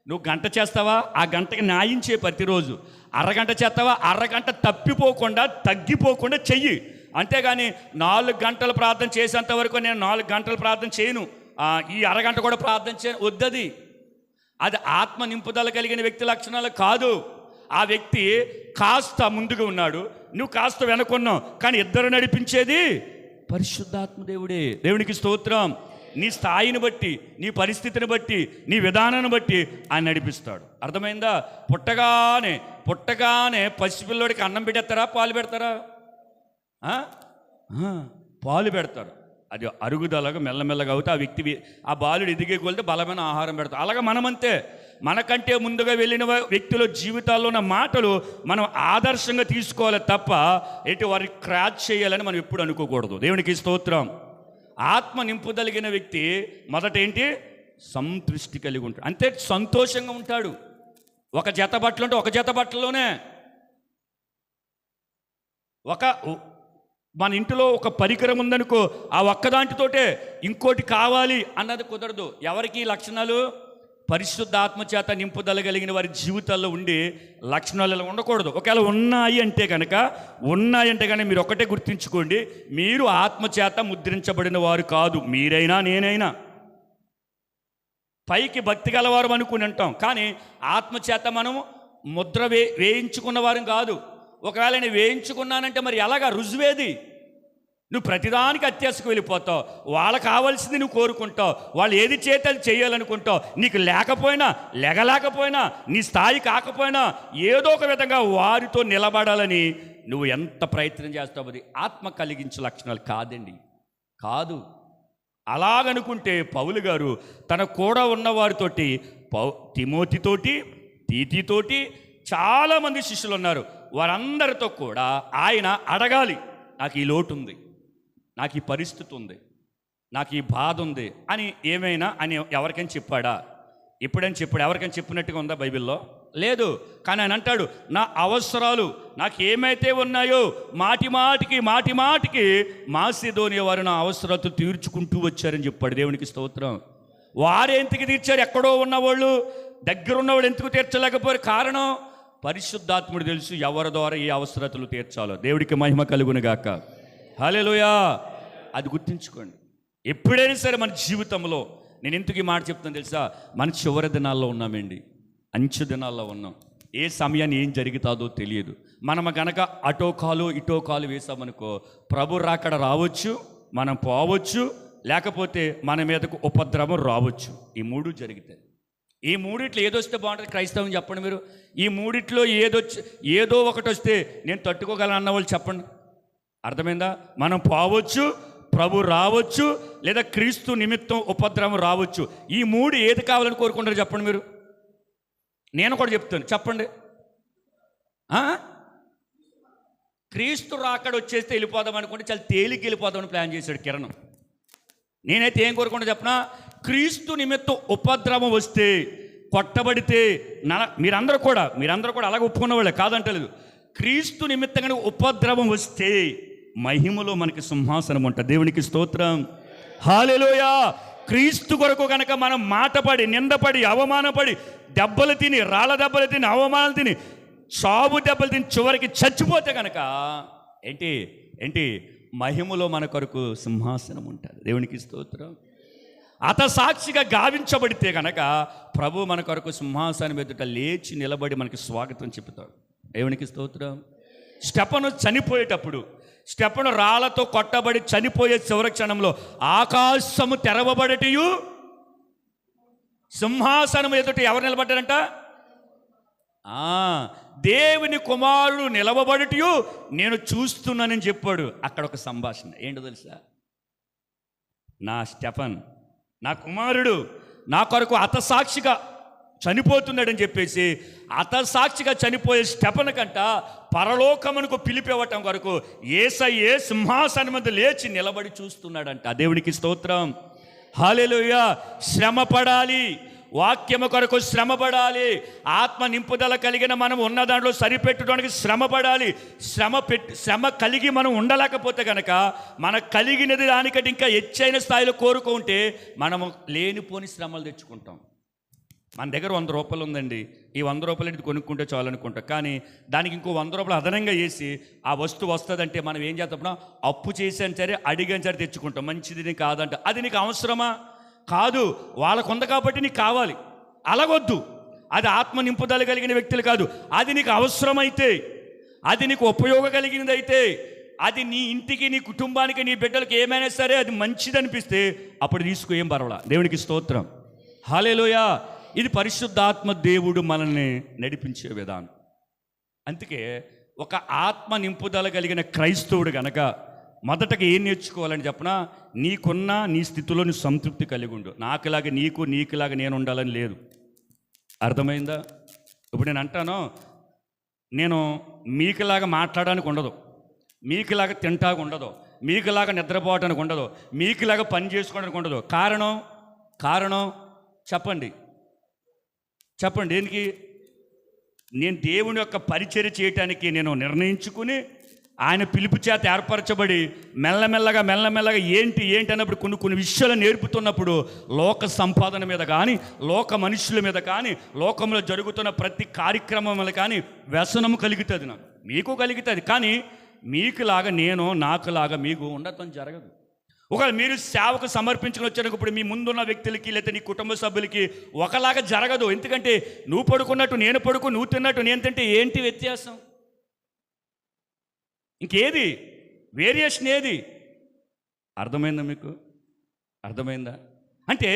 నువ్వు గంట చేస్తావా, ఆ గంటకి న్యాయం చేయి. ప్రతిరోజు అరగంట చేస్తావా, అరగంట తప్పిపోకుండా తగ్గిపోకుండా చెయ్యి. అంతేగాని 4 గంటలు ప్రార్థన చేసేంత వరకు నేను 4 గంటలు ప్రార్థన చేయను, ఈ అరగంట కూడా ప్రార్థన చేయను, వద్దది. అది ఆత్మ నింపుదల కలిగిన వ్యక్తి లక్షణాలు కాదు. ఆ వ్యక్తి కాస్త ముందుగా ఉన్నాడు, నువ్వు కాస్త వెనకున్నావు, కానీ ఇద్దరు నడిపించేది పరిశుద్ధాత్మ దేవుడే. దేవునికి స్తోత్రం. నీ స్థాయిని బట్టి, నీ పరిస్థితిని బట్టి, నీ విధానాన్ని బట్టి ఆయన నడిపిస్తాడు. అర్థమైందా? పుట్టగానే పసిపిల్లోడికి అన్నం పెట్టేస్తారా, పాలు పెడతారా? పాలు పెడతారు. అది అరుగుదలగా మెల్లమెల్లగా అవుతే ఆ వ్యక్తి, ఆ బాలుడు ఎదిగే కొలితే బలమైన ఆహారం పెడతారు. అలాగే మనమంతే. మనకంటే ముందుగా వెళ్ళిన వ్యక్తుల జీవితాల్లో ఉన్న మాటలు మనం ఆదర్శంగా తీసుకోవాలి తప్ప వారిని క్రాచ్ చేయాలని మనం ఎప్పుడు అనుకోకూడదు. దేవునికి స్తోత్రం. ఆత్మ నింపుదలిగిన వ్యక్తి మొదట ఏంటి? సంతృష్టి కలిగి ఉంటాడు. అంతే, సంతోషంగా ఉంటాడు. ఒక జత బట్టలు ఉంటే ఒక జత బట్టల్లోనే, మన ఇంటిలో ఒక పరికరం ఉందనుకో, ఆ ఒక్కదాంటితోటే ఇంకోటి కావాలి అన్నది కుదరదు. ఎవరికి లక్షణాలు? పరిశుద్ధాత్మ చేత నింపుదల కలిగిన వారి జీవితాల్లో ఉండి లక్షణాలు ఇలా ఉండకూడదు. ఒకవేళ ఉన్నాయంటే కనుక మీరు ఒకటే గుర్తుంచుకోండి, మీరు ఆత్మ చేత ముద్రించబడిన వారు కాదు. మీరైనా నేనైనా పైకి భక్తి గలవారు అనుకుని అంటాం, కానీ ఆత్మచేత మనం ముద్ర వేయించుకున్న వారం కాదు. ఒకవేళ నేను వేయించుకున్నానంటే మరి ఎలాగా రుజువేది? నువ్వు ప్రతిదానికి అత్యాశకు వెళ్ళిపోతావు. వాళ్ళకి కావాల్సింది నువ్వు కోరుకుంటావు, వాళ్ళు ఏది చేత అది చేయాలనుకుంటావు. నీకు లేకపోయినా నీ స్థాయి కాకపోయినా ఏదో ఒక విధంగా వారితో నిలబడాలని నువ్వు ఎంత ప్రయత్నం చేస్తావు. అది ఆత్మ కలిగించే లక్షణాలు కాదండి, కాదు. అలాగనుకుంటే పౌలు గారు తన కూడా ఉన్నవారితోటి, తిమోతితోటి, తీతితోటి, చాలామంది శిష్యులు ఉన్నారు, వారందరితో కూడా ఆయన అడగాలి, నాకు ఈ లోటు ఉంది, నాకు ఈ పరిస్థితి ఉంది, నాకు ఈ బాధ ఉంది అని ఏమైనా అని ఎవరికైనా చెప్పాడా? ఎప్పుడైనా చెప్పాడు? ఎవరికైనా చెప్పినట్టుగా ఉందా బైబిల్లో? లేదు. కానీ ఆయన అంటాడు, నా అవసరాలు నాకు ఏమైతే ఉన్నాయో మాటి మాటికి మాసిదోనియ వారు నా అవసరాలు తీర్చుకుంటూ వచ్చారని చెప్పాడు. దేవునికి స్తోత్రం. వారు ఎందుకు తీర్చారు? ఎక్కడో ఉన్నవాళ్ళు, దగ్గర ఉన్నవాళ్ళు ఎందుకు తీర్చలేకపోయారు? కారణం పరిశుద్ధాత్ముడు తెలుసు ఎవరి ద్వారా ఏ అవసరతలు తీర్చాలో. దేవుడికి మహిమ కలుగును గాక. హల్లెలూయా. అది గుర్తుంచుకోండి. ఎప్పుడైనా సరే మన జీవితంలో, నేను ఎందుకు ఈ మాట చెప్తాను తెలుసా, మన చివరి దినాల్లో ఉన్నామండి, అంచు దినాల్లో ఉన్నాం. ఏ సమయాన్ని ఏం జరుగుతుందో తెలియదు. మనం గనక అటో కాలు ఇటో కాలు వేసామనుకో, ప్రభు రాకడ రావచ్చు, మనం పోవచ్చు, లేకపోతే మన మీదకు ఉపద్రవం రావచ్చు. ఈ మూడు జరుగుతాయి. ఈ మూడిట్లో ఏదొస్తే బాగుంటుంది క్రైస్తవం చెప్పండి మీరు. ఈ మూడిట్లో ఏదో ఒకటి వస్తే నేను తట్టుకోగలను అన్న వాళ్ళు చెప్పండి. అర్థమైందా? మనం పోవచ్చు, ప్రభు రావచ్చు, లేదా క్రీస్తు నిమిత్తం ఉపద్రవం రావచ్చు. ఈ మూడు ఏది కావాలని కోరుకుంటారు చెప్పండి మీరు. నేను కూడా చెప్తాను, చెప్పండి. క్రీస్తు రాకడ వచ్చేస్తే వెళ్ళిపోదాం అనుకుంటే చాలా తేలిక వెళ్ళిపోదామని ప్లాన్ చేశాడు కిరణ్. నేనైతే ఏం కోరుకుంటా చెప్పనా, క్రీస్తు నిమిత్తం ఉపద్రవం వస్తే, కొట్టబడితే, మీరందరూ కూడా అలాగే ఒప్పుకున్న వాళ్ళే, కాదంటలేదు. క్రీస్తు నిమిత్తంగా ఉపద్రవం వస్తే మహిమలో మనకి సింహాసనం ఉంటుంది. దేవునికి స్తోత్రం, హల్లెలూయా. క్రీస్తు కొరకు కనుక మనం మాటపడి, నిందపడి, అవమానపడి, దెబ్బలు తిని, రాళ్ళ దెబ్బలు తిని, అవమానాలు తిని, సాబు దెబ్బలు తిని చివరికి చచ్చిపోతే కనుక ఏంటి మహిమలో మన కొరకు సింహాసనం ఉంటుంది. దేవునికి స్తోత్రం. సాక్షిగా గావించబడితే కనుక ప్రభు మన కొరకు సింహాసనం ఎదుట లేచి నిలబడి మనకి స్వాగతం చెప్తాడు. దేవునికి స్తోత్రం. స్టెఫను చనిపోయేటప్పుడు, స్టెఫను రాళ్లతో కొట్టబడి చనిపోయే చివరి క్షణంలో ఆకాశము తెరవబడటియు సింహాసనం ఎదుట ఎవరు నిలబడ్డారంట? దేవుని కుమారుడు నిలవబడటియు నేను చూస్తున్నానని చెప్పాడు. అక్కడ ఒక సంభాషణ ఏంటో తెలుసా, నా స్టెఫన్, నా కుమారుడు నా కొరకు హతసాక్షిగా చనిపోతున్నాడని చెప్పేసి, హతసాక్షిగా చనిపోయే స్టెఫన్ కంట పరలోకమునకు పిలిపివ్వటం కొరకు యేసయ్యే సింహాసనం మీద లేచి నిలబడి చూస్తున్నాడంట. దేవునికి స్తోత్రం, హల్లెలూయా. శ్రమ పడాలి, వాక్యము కొరకు శ్రమపడాలి. ఆత్మ నింపుదల కలిగిన మనం ఉన్న దాంట్లో సరిపెట్టడానికి శ్రమపడాలి. శ్రమ కలిగి మనం ఉండలేకపోతే కనుక, మన కలిగినది దానికంటే ఇంకా హెచ్చైన స్థాయిలో కోరుకుంటే మనము లేనిపోని శ్రమలు తెచ్చుకుంటాం. మన దగ్గర 100 రూపాయలు ఉందండి, ఈ 100 రూపాయలు ఇది కొనుక్కుంటే చాలు అనుకుంటాం. కానీ దానికి ఇంకో 100 రూపాయలు అదనంగా వేసి ఆ వస్తువు వస్తుందంటే మనం ఏం చేస్తాం, అప్పు చేసాను సరే, అడిగాను సరే తెచ్చుకుంటాం. మంచిది కాదంట. అది నీకు అవసరమా? కాదు. వాళ్ళకు ఉంది కాబట్టి నీకు కావాలి, అలాగొద్దు. అది ఆత్మ నింపుదల కలిగిన వ్యక్తులు కాదు. అది నీకు అవసరమైతే, అది నీకు ఉపయోగం కలిగినది అయితే, అది నీ ఇంటికి, నీ కుటుంబానికి, నీ బిడ్డలకు ఏమైనా సరే అది మంచిది అనిపిస్తే అప్పుడు తీసుకో, ఏం పర్వాలా. దేవునికి స్తోత్రం, హల్లెలూయా. ఇది పరిశుద్ధాత్మ దేవుడు మనల్ని నడిపించే విధానం. అందుకే ఒక ఆత్మ నింపుదల కలిగిన క్రైస్తవుడు గనక మొదటగా ఏం నేర్చుకోవాలని చెప్పనా, నీకున్న నీ స్థితిలో నీ సంతృప్తి కలిగి ఉండు. నాకులాగా నీకులాగా నేను ఉండాలని లేదు. అర్థమైందా? ఇప్పుడు నేను అంటాను, నేను మీకులాగా మాట్లాడడానికి ఉండదు, మీకులాగా తింటానికి ఉండదు, మీకులాగా నిద్రపోవడానికి ఉండదు, మీకులాగా పని చేసుకోవడానికి ఉండదు. కారణం చెప్పండి దేనికి? నేను దేవుని యొక్క పరిచర్య చేయటానికి నేను నిర్ణయించుకుని, ఆయన పిలుపు చేత ఏర్పరచబడి మెల్లమెల్లగా ఏంటి అన్నప్పుడు కొన్ని విషయాలు నేర్పుతున్నప్పుడు లోక సంపాదన మీద కానీ, లోక మనుషుల మీద కానీ, లోకంలో జరుగుతున్న ప్రతి కార్యక్రమం మీద కానీ వ్యసనము కలుగుతుంది. మీకు కలుగుతుంది. కానీ మీకులాగా నాకులాగా మీకు ఉండటం జరగదు. ఒకవేళ మీరు సేవకు సమర్పించుకుని వచ్చేటప్పుడు మీ ముందున్న వ్యక్తులకి లేదా నీ కుటుంబ సభ్యులకి ఒకలాగా జరగదు. ఎందుకంటే నువ్వు పడుకున్నట్టు నేను పడుకు, నువ్వు తిన్నట్టు నేను తింటే ఏంటి వ్యత్యాసం? ఇంకేది వేరియేషన్ ఏది? అర్థమైందా మీకు? అర్థమైందా? అంటే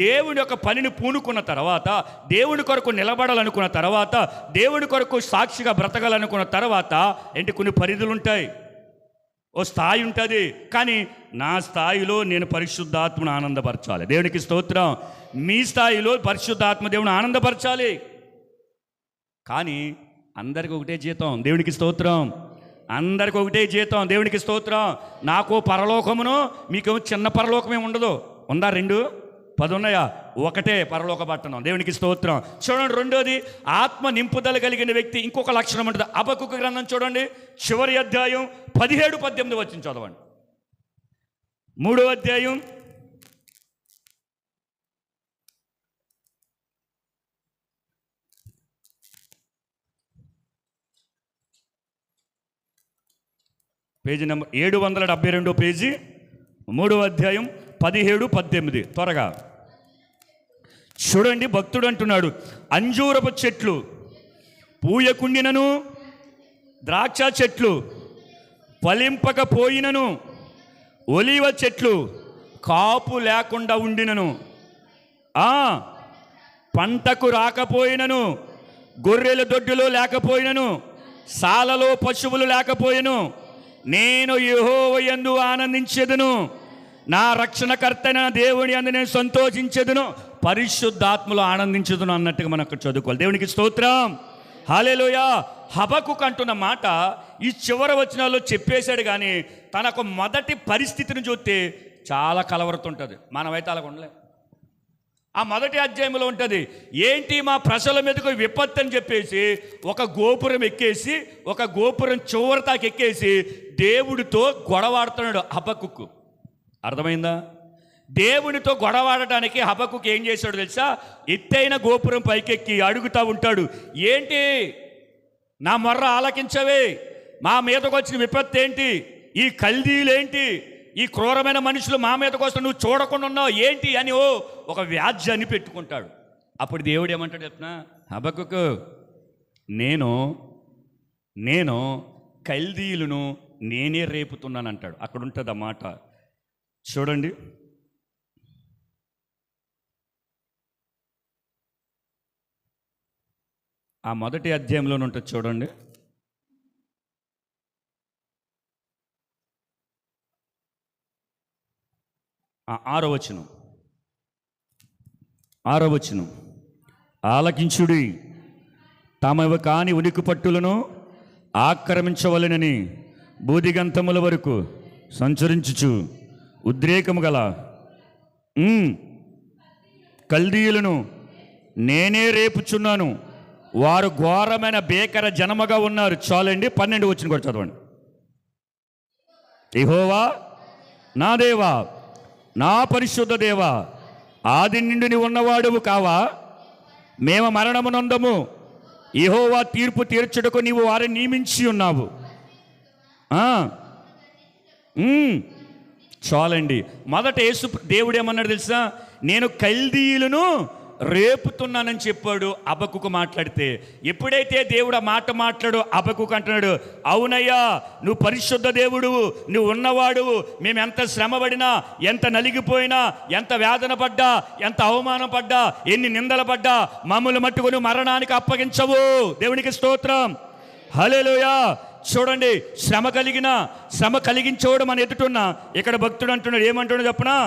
దేవుడి యొక్క పనిని పూనుకున్న తర్వాత, దేవుడి కొరకు నిలబడాలనుకున్న తర్వాత, దేవుడి కొరకు సాక్షిగా బ్రతకాలనుకున్న తర్వాత కొన్ని పరిధులు ఉంటాయి, ఓ స్థాయి ఉంటుంది. కానీ నా స్థాయిలో నేను పరిశుద్ధాత్మను ఆనందపరచాలి. దేవునికి స్తోత్రం. మీ స్థాయిలో పరిశుద్ధాత్మ దేవుని ఆనందపరచాలి. కానీ అందరికి ఒకటే జీతం. దేవునికి స్తోత్రం. అందరికి ఒకటే జీతం. దేవునికి స్తోత్రం. నాకు పరలోకమును, మీకేమో చిన్న పరలోకమే ఉండదు. ఉందా? 2 ఉన్నాయా? ఒకటే పరలోక పట్టణం. దేవునికి స్తోత్రం. చూడండి, రెండోది ఆత్మ నింపుదల కలిగిన వ్యక్తి ఇంకొక లక్షణం ఉంటుంది. హబక్కూకు గ్రంథం చూడండి, చివరి అధ్యాయం 17-18 వచ్చిన చదవండి. 3వ అధ్యాయం 772 పేజీ, 3వ అధ్యాయం 17, 18 త్వరగా చూడండి. భక్తుడు అంటున్నాడు, అంజూరపు చెట్లు పూయకుండినను, ద్రాక్ష చెట్లు ఫలింపకపోయినను, ఒలీవ చెట్లు కాపు లేకుండా ఉండినను, పంటకు రాకపోయినను, గొర్రెల దొడ్డులో లేకపోయినను, సాలలో పశువులు లేకపోయిను, నేను యెహోవా యందు ఆనందించెదను, నా రక్షణకర్తైన దేవుని యందు నేను సంతోషించెదను, పరిశుద్ధాత్మలో ఆనందించెదను అన్నట్టుగా మనం అక్కడ చదువుకోవాలి. దేవునికి స్తోత్రం, హల్లెలూయా. హబక్కుకు అంటున్న మాట ఈ చివరి వచనాల్లో చెప్పేశాడు, కానీ తనకు మొదటి పరిస్థితిని చూస్తే చాలా కలవరుతుంటుంది. మనమైతే అలాగ ఉండలే. ఆ మొదటి అధ్యాయంలో ఉంటుంది, ఏంటి మా ప్రజల మీదకు విపత్తు అని చెప్పేసి ఒక గోపురం ఎక్కేసి, ఒక గోపురం చివరితాకి ఎక్కేసి దేవుడితో గొడవాడుతున్నాడు హబక్కుకు. అర్థమైందా? దేవునితో గొడవాడటానికి హబక్కుకు ఏం చేశాడు తెలుసా? ఎత్తైన గోపురం పైకెక్కి అడుగుతూ ఉంటాడు, ఏంటి నా మొర్ర ఆలకించవే, మా మీదకు వచ్చిన విపత్తు ఏంటి, ఈ కల్దీలేంటి, ఈ క్రూరమైన మనుషులు మా మీదకి వస్తే నువ్వు చూడకుండా ఉన్నావు ఏంటి అని ఒక వ్యాజ్యాన్ని పెట్టుకుంటాడు. అప్పుడు దేవుడు ఏమంటాడు చెప్తున్నా, హబక్కుకు నేను కల్దీయులను నేనే రేపుతున్నాను అంటాడు. అక్కడ ఉంటుంది ఆ మాట చూడండి. ఆ మొదటి అధ్యాయంలోనే ఉంటుంది చూడండి. ఆరో వచనం, ఆలకించుడి, తమవి కాని ఉనికి పట్టులను ఆక్రమించవలెనని బూదిగంతముల వరకు సంచరించుచు ఉద్రేకము గల కల్దీయులను నేనే రేపుచున్నాను, వారు ఘోరమైన భీకర జనముగా ఉన్నారు. చాలండి. 12 వచనం కూడా చదవండి. యెహోవా నా దేవా, నా పరిశుద్ధ దేవా, ఆది నుండి నీవు ఉన్నవాడువు కావా? మేము మరణమునందము, యెహోవా తీర్పు తీర్చుటకు నీవు వారిని నియమించి ఉన్నావు. చాలండి. మొదట యేసు దేవుడు ఏమన్నాడు తెలుసా? నేను కల్దీయులను రేపుతున్నానని చెప్పాడు హబక్కుకు మాట్లాడితే. ఎప్పుడైతే దేవుడు ఆ మాట మాట్లాడు హబక్కుకు అంటున్నాడు, అవునయ్యా నువ్వు పరిశుద్ధ దేవుడు, నువ్వు ఉన్నవాడువు, మేము ఎంత శ్రమపడినా, ఎంత నలిగిపోయినా, ఎంత వేదన పడ్డా, ఎంత అవమానం పడ్డా, ఎన్ని నిందలు పడ్డా మమ్మల్ని మట్టుకొని మరణానికి అప్పగించవు. దేవునికి స్తోత్రం, హల్లెలూయా. చూడండి, శ్రమ కలిగించేవాడు మన ఎదుటున్నా. ఇక్కడ భక్తుడు అంటున్నాడు, ఏమంటున్నాడు చెప్పనా?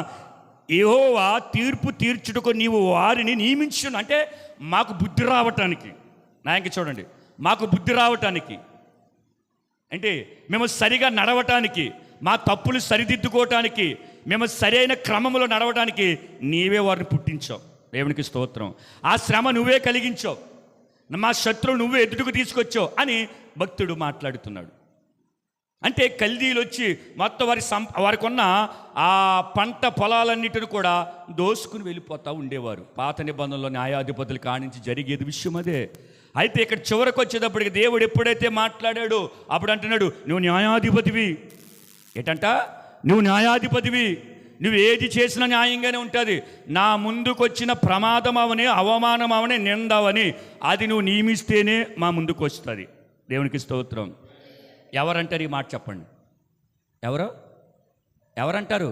యెహోవా తీర్పు తీర్చుటకు నీవు వారిని నియమించును. అంటే మాకు బుద్ధి రావటానికి, నాయకి చూడండి, మాకు బుద్ధి రావటానికి అంటే మేము సరిగా నడవటానికి, మా తప్పులు సరిదిద్దుకోవటానికి, మేము సరైన క్రమంలో నడవటానికి నీవే వారిని పుట్టించావు. దేవునికి స్తోత్రం. ఆ శ్రమ నువ్వే కలిగించావు, మా శత్రువు నువ్వే ఎదుటికి తీసుకొచ్చావు అని భక్తుడు మాట్లాడుతున్నాడు. అంటే కల్దీలు వచ్చి మొత్తం వారికి ఉన్న ఆ పంట పొలాలన్నిటిని కూడా దోసుకుని వెళ్ళిపోతూ ఉండేవారు. పాత నిబంధనలో న్యాయాధిపతులు కానించి జరిగేది విషయం అదే. అయితే ఇక్కడ చివరికి వచ్చేటప్పటికి దేవుడు ఎప్పుడైతే మాట్లాడాడో అప్పుడు అంటున్నాడు, నువ్వు న్యాయాధిపతివి. ఏంటంట? నువ్వు న్యాయాధిపతివి, నువ్వు ఏది చేసినా న్యాయంగానే ఉంటుంది. నా ముందుకు వచ్చిన ప్రమాదం అవని, అవమానం అవని, నిందవని అది నువ్వు నియమిస్తేనే మా ముందుకు వస్తుంది. దేవునికి స్తోత్రం. ఎవరంటారు ఈ మాట చెప్పండి? ఎవరంటారు?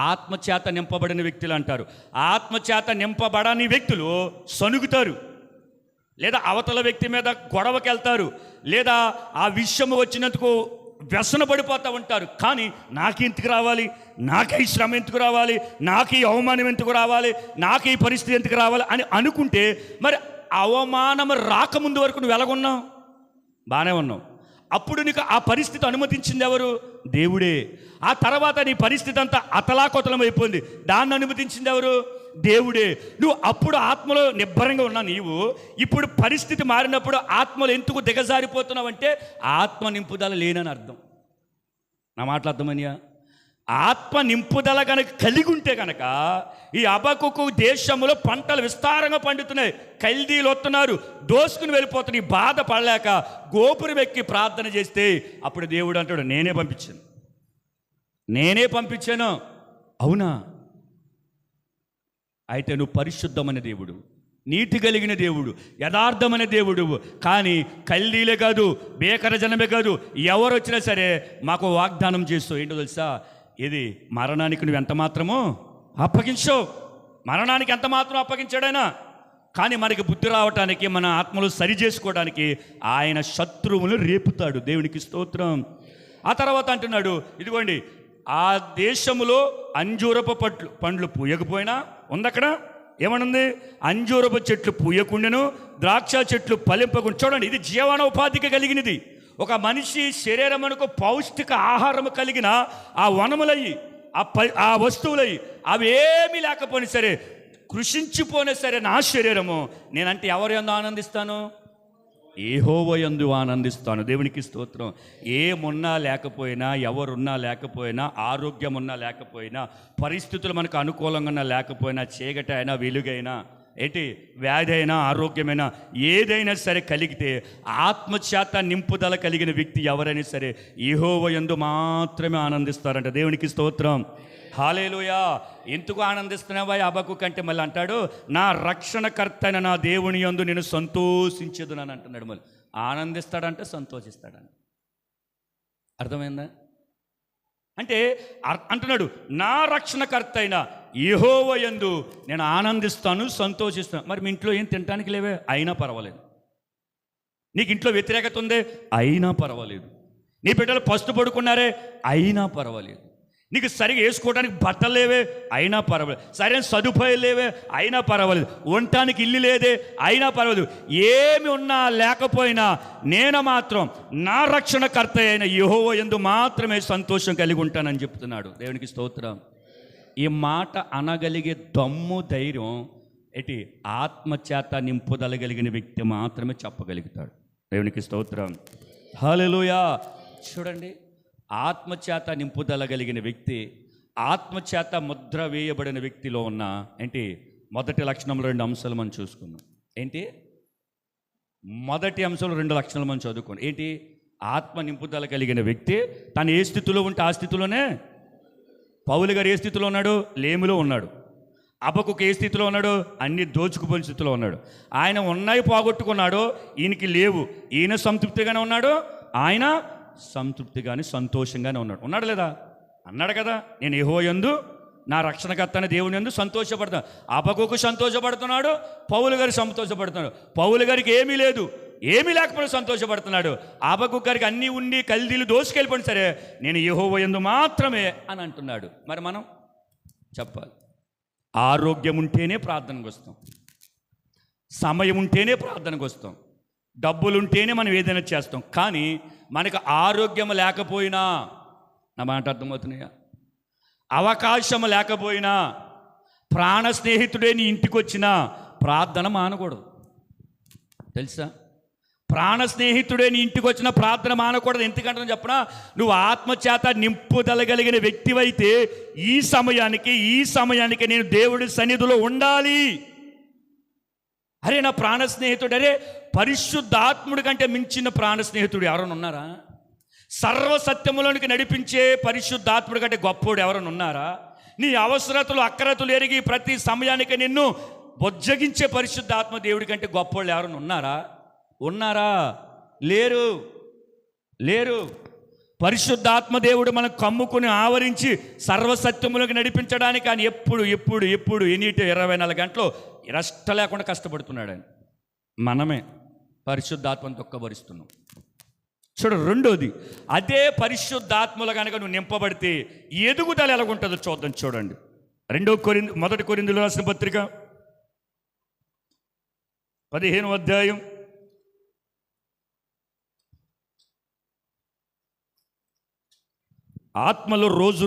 ఆత్మచేత నింపబడిన వ్యక్తులు అంటారు. ఆత్మచేత నింపబడని వ్యక్తులు సనుగుతారు, లేదా అవతల వ్యక్తి మీద గొడవకి వెళ్తారు, లేదా ఆ విషయం వచ్చినందుకు వ్యసన పడిపోతూ ఉంటారు. కానీ నాకు ఎందుకు రావాలి, నాకు ఈ శ్రమ ఎందుకు రావాలి, నాకు ఈ అవమానం ఎందుకు రావాలి, నాకు ఈ పరిస్థితి ఎందుకు రావాలి అని అనుకుంటే, మరి అవమానం రాకముందు వరకు నువ్వు ఎలాగున్నావు? బాగానే ఉన్నావు. అప్పుడు నీకు ఆ పరిస్థితి అనుమతించింది ఎవరు? దేవుడే. ఆ తర్వాత నీ పరిస్థితి అంతా అతలాకుతలం అయిపోయింది, దాన్ని అనుమతించింది ఎవరు? దేవుడే. నువ్వు అప్పుడు ఆత్మలో నిబ్బరంగా ఉన్నా నీవు, ఇప్పుడు పరిస్థితి మారినప్పుడు ఆత్మలో ఎందుకు దిగజారిపోతున్నావు అంటే ఆత్మ నింపుదల లేనని అర్థం. నా మాటలు అర్థమనియా? ఆత్మ నింపుదల కనుక కలిగి ఉంటే కనుక ఈ హబక్కుకు దేశంలో పంటలు విస్తారంగా పండుతున్నాయి, కల్దీలు వస్తున్నారు, దోసుకుని వెళ్ళిపోతున్నారు. ఈ బాధ పడలేక గోపురం ఎక్కి ప్రార్థన చేస్తే అప్పుడు దేవుడు అంటాడు, నేనే పంపించాను. అవునా? అయితే నువ్వు పరిశుద్ధమైన దేవుడు, నీతి కలిగిన దేవుడు, యథార్థమైన దేవుడు. కానీ కల్దీలే కాదు, బేకర జనమే కాదు, ఎవరు వచ్చినా సరే మాకు వాగ్దానం చేస్తావు. ఏంటో తెలుసా? ఇది మరణానికి నువ్వు ఎంత మాత్రమో అప్పగించవు. మరణానికి ఎంత మాత్రం అప్పగించాడైనా. కానీ మనకి బుద్ధి రావటానికి, మన ఆత్మలు సరి చేసుకోవడానికి ఆయన శత్రువులు రేపుతాడు. దేవునికి స్తోత్రం. ఆ తర్వాత అంటున్నాడు, ఇదిగోండి, ఆ దేశములో అంజూరపు పండ్లు పూయకపోయినా ఉందక్కడ ఏమనుంది? అంజూరపు చెట్లు పూయకుండాను, ద్రాక్ష చెట్లు ఫలింపకుండా. చూడండి, ఇది జీవనోపాధికి కలిగినది. ఒక మనిషి శరీరమునకు పౌష్టిక ఆహారము కలిగిన ఆ వనములయ్యి, ఆ వస్తువులయ్యి, అవి ఏమీ లేకపోయినా సరే, కృషించిపోయినా సరే నా శరీరము నేనంటే ఎవరు యందు ఆనందిస్తాను? యెహోవా యందు ఆనందిస్తాను. దేవునికి స్తోత్రం. ఏమున్నా లేకపోయినా, ఎవరున్నా లేకపోయినా, ఆరోగ్యం ఉన్నా లేకపోయినా, పరిస్థితులు మనకు అనుకూలంగా ఉన్నా లేకపోయినా, చీకటి అయినా వెలుగైనా, వ్యాధి అయినా ఆరోగ్యమైనా, ఏదైనా సరే కలిగితే ఆత్మచేత నింపుదల కలిగిన వ్యక్తి ఎవరైనా సరే యెహోవా యందు మాత్రమే ఆనందిస్తారంట. దేవునికి స్తోత్రం. హల్లెలూయా. ఎందుకు ఆనందిస్తున్నావా హబక్కు కంటే? మళ్ళీ అంటాడు, నా రక్షణకర్త అయిన నా దేవుని యందు నేను సంతోషించదునని అంటున్నాడు. మళ్ళీ ఆనందిస్తాడంటే సంతోషిస్తాడంట. అర్థమైందా? అంటే అంటున్నాడు, నా రక్షణకర్త అయిన యెహోవా యందు నేను ఆనందిస్తాను, సంతోషిస్తాను. మరి మీ ఇంట్లో ఏం తినడానికి లేవే, అయినా పర్వాలేదు. నీకు ఇంట్లో వ్యతిరేకత ఉందే, అయినా పర్వాలేదు. నీ బిడ్డలు పస్తు పడుకున్నారే, అయినా పర్వాలేదు. నీకు సరిగా వేసుకోవడానికి బట్టలు లేవే, అయినా పర్వాలేదు. సరైన సదుపాయాలు లేవే, అయినా పర్వాలేదు. ఉండటానికి ఇల్లు లేదే, అయినా పర్వాలేదు. ఏమి ఉన్నా లేకపోయినా నేను మాత్రం నా రక్షణకర్త అయిన యెహోవా యందు మాత్రమే సంతోషం కలిగి ఉంటానని చెప్తున్నాడు. దేవునికి స్తోత్రం. ఈ మాట అనగలిగే దమ్ము, ధైర్యం ఆత్మచేత నింపుదల కలిగిన వ్యక్తి మాత్రమే చెప్పగలుగుతాడు. దేవునికి స్తోత్రం. హల్లెలూయా. చూడండి, ఆత్మచేత నింపుదల కలిగిన వ్యక్తి, ఆత్మచేత ముద్ర వేయబడిన వ్యక్తిలో ఉన్న మొదటి లక్షణంలో 2 అంశాలు మనం చూసుకున్నాం. మొదటి అంశంలో 2 లక్షణాలు మనం చదువుకోండి. ఆత్మ నింపుదల కలిగిన వ్యక్తి తను ఏ స్థితిలో ఉంటే ఆ స్థితిలోనే. పౌలు గారు ఏ స్థితిలో ఉన్నాడు? లేమిలో ఉన్నాడు. హబక్కు ఏ స్థితిలో ఉన్నాడు? అన్ని దోచుకుపోయిన స్థితిలో ఉన్నాడు. ఆయన ఉన్నాయి పోగొట్టుకున్నాడు, ఈయనకి లేవు. ఈయన సంతృప్తిగానే ఉన్నాడు, ఆయన సంతృప్తిగానే సంతోషంగానే ఉన్నాడు లేదా? అన్నాడు కదా, నేను యెహోవా యందు నా రక్షణకర్త అనే దేవుని యందు సంతోషపడతాను. హబక్కు సంతోషపడుతున్నాడు, పౌలు గారు సంతోషపడుతున్నాడు. పౌలు గారికి ఏమీ లేదు, ఏమీ లేకపోతే సంతోషపడుతున్నాడు. హబక్కు గారికి అన్నీ ఉండి కల్దీలు దోసుకెళ్ళిపోయిన సరే నేను యెహోవా యందు మాత్రమే అని అంటున్నాడు. మరి మనం చెప్పాలి, ఆరోగ్యం ఉంటేనే ప్రార్థనకు వస్తాం, సమయం ఉంటేనే ప్రార్థనకు వస్తాం, డబ్బులుంటేనే మనం ఏదైనా చేస్తాం. కానీ మనకు ఆరోగ్యం లేకపోయినా, నా మాట అర్థమవుతున్నాయా? అవకాశం లేకపోయినా, ప్రాణ స్నేహితుడే నీ ఇంటికి వచ్చినా ప్రార్థన మానకూడదు. తెలుసా? ప్రాణ స్నేహితుడే నీ ఇంటికి వచ్చిన ప్రార్థన మానకూడదు. ఎందుకంటే చెప్పనా, నువ్వు ఆత్మచేత నింపుదల కలిగిన వ్యక్తివైతే ఈ సమయానికి నేను దేవుడి సన్నిధిలో ఉండాలి. అరే నా ప్రాణ స్నేహితుడు, అరే పరిశుద్ధాత్ముడి కంటే మించిన ప్రాణ స్నేహితుడు ఎవరైనా ఉన్నారా? సర్వసత్యములోనికి నడిపించే పరిశుద్ధాత్ముడి కంటే గొప్పోడు ఎవరైనా ఉన్నారా? నీ అవసరతలు అక్రతలు ఎరిగి ప్రతి సమయానికి నిన్ను బొజ్జగించే పరిశుద్ధాత్మ దేవుడి కంటే గొప్పోళ్ళు ఎవరైనా ఉన్నారా? లేరు. పరిశుద్ధాత్మ దేవుడు మనకు కమ్ముకుని ఆవరించి సర్వసత్యములకు నడిపించడానికి ఆయన ఎప్పుడు ఎనీటి 24 గంటలు రెస్ట్ లేకుండా కష్టపడుతున్నాడు. ఆయన మనమే పరిశుద్ధాత్మను తొక్కబరుస్తున్నాం. చూడు, రెండోది, అదే పరిశుద్ధాత్మలు కనుక నువ్వు నింపబడితే ఎదుగుదల ఎలాగుంటుందో చూద్దాం. చూడండి, మొదటి కొరింథీయులకు రాసిన పత్రిక 15వ అధ్యాయం 15 ఆత్మలో రోజు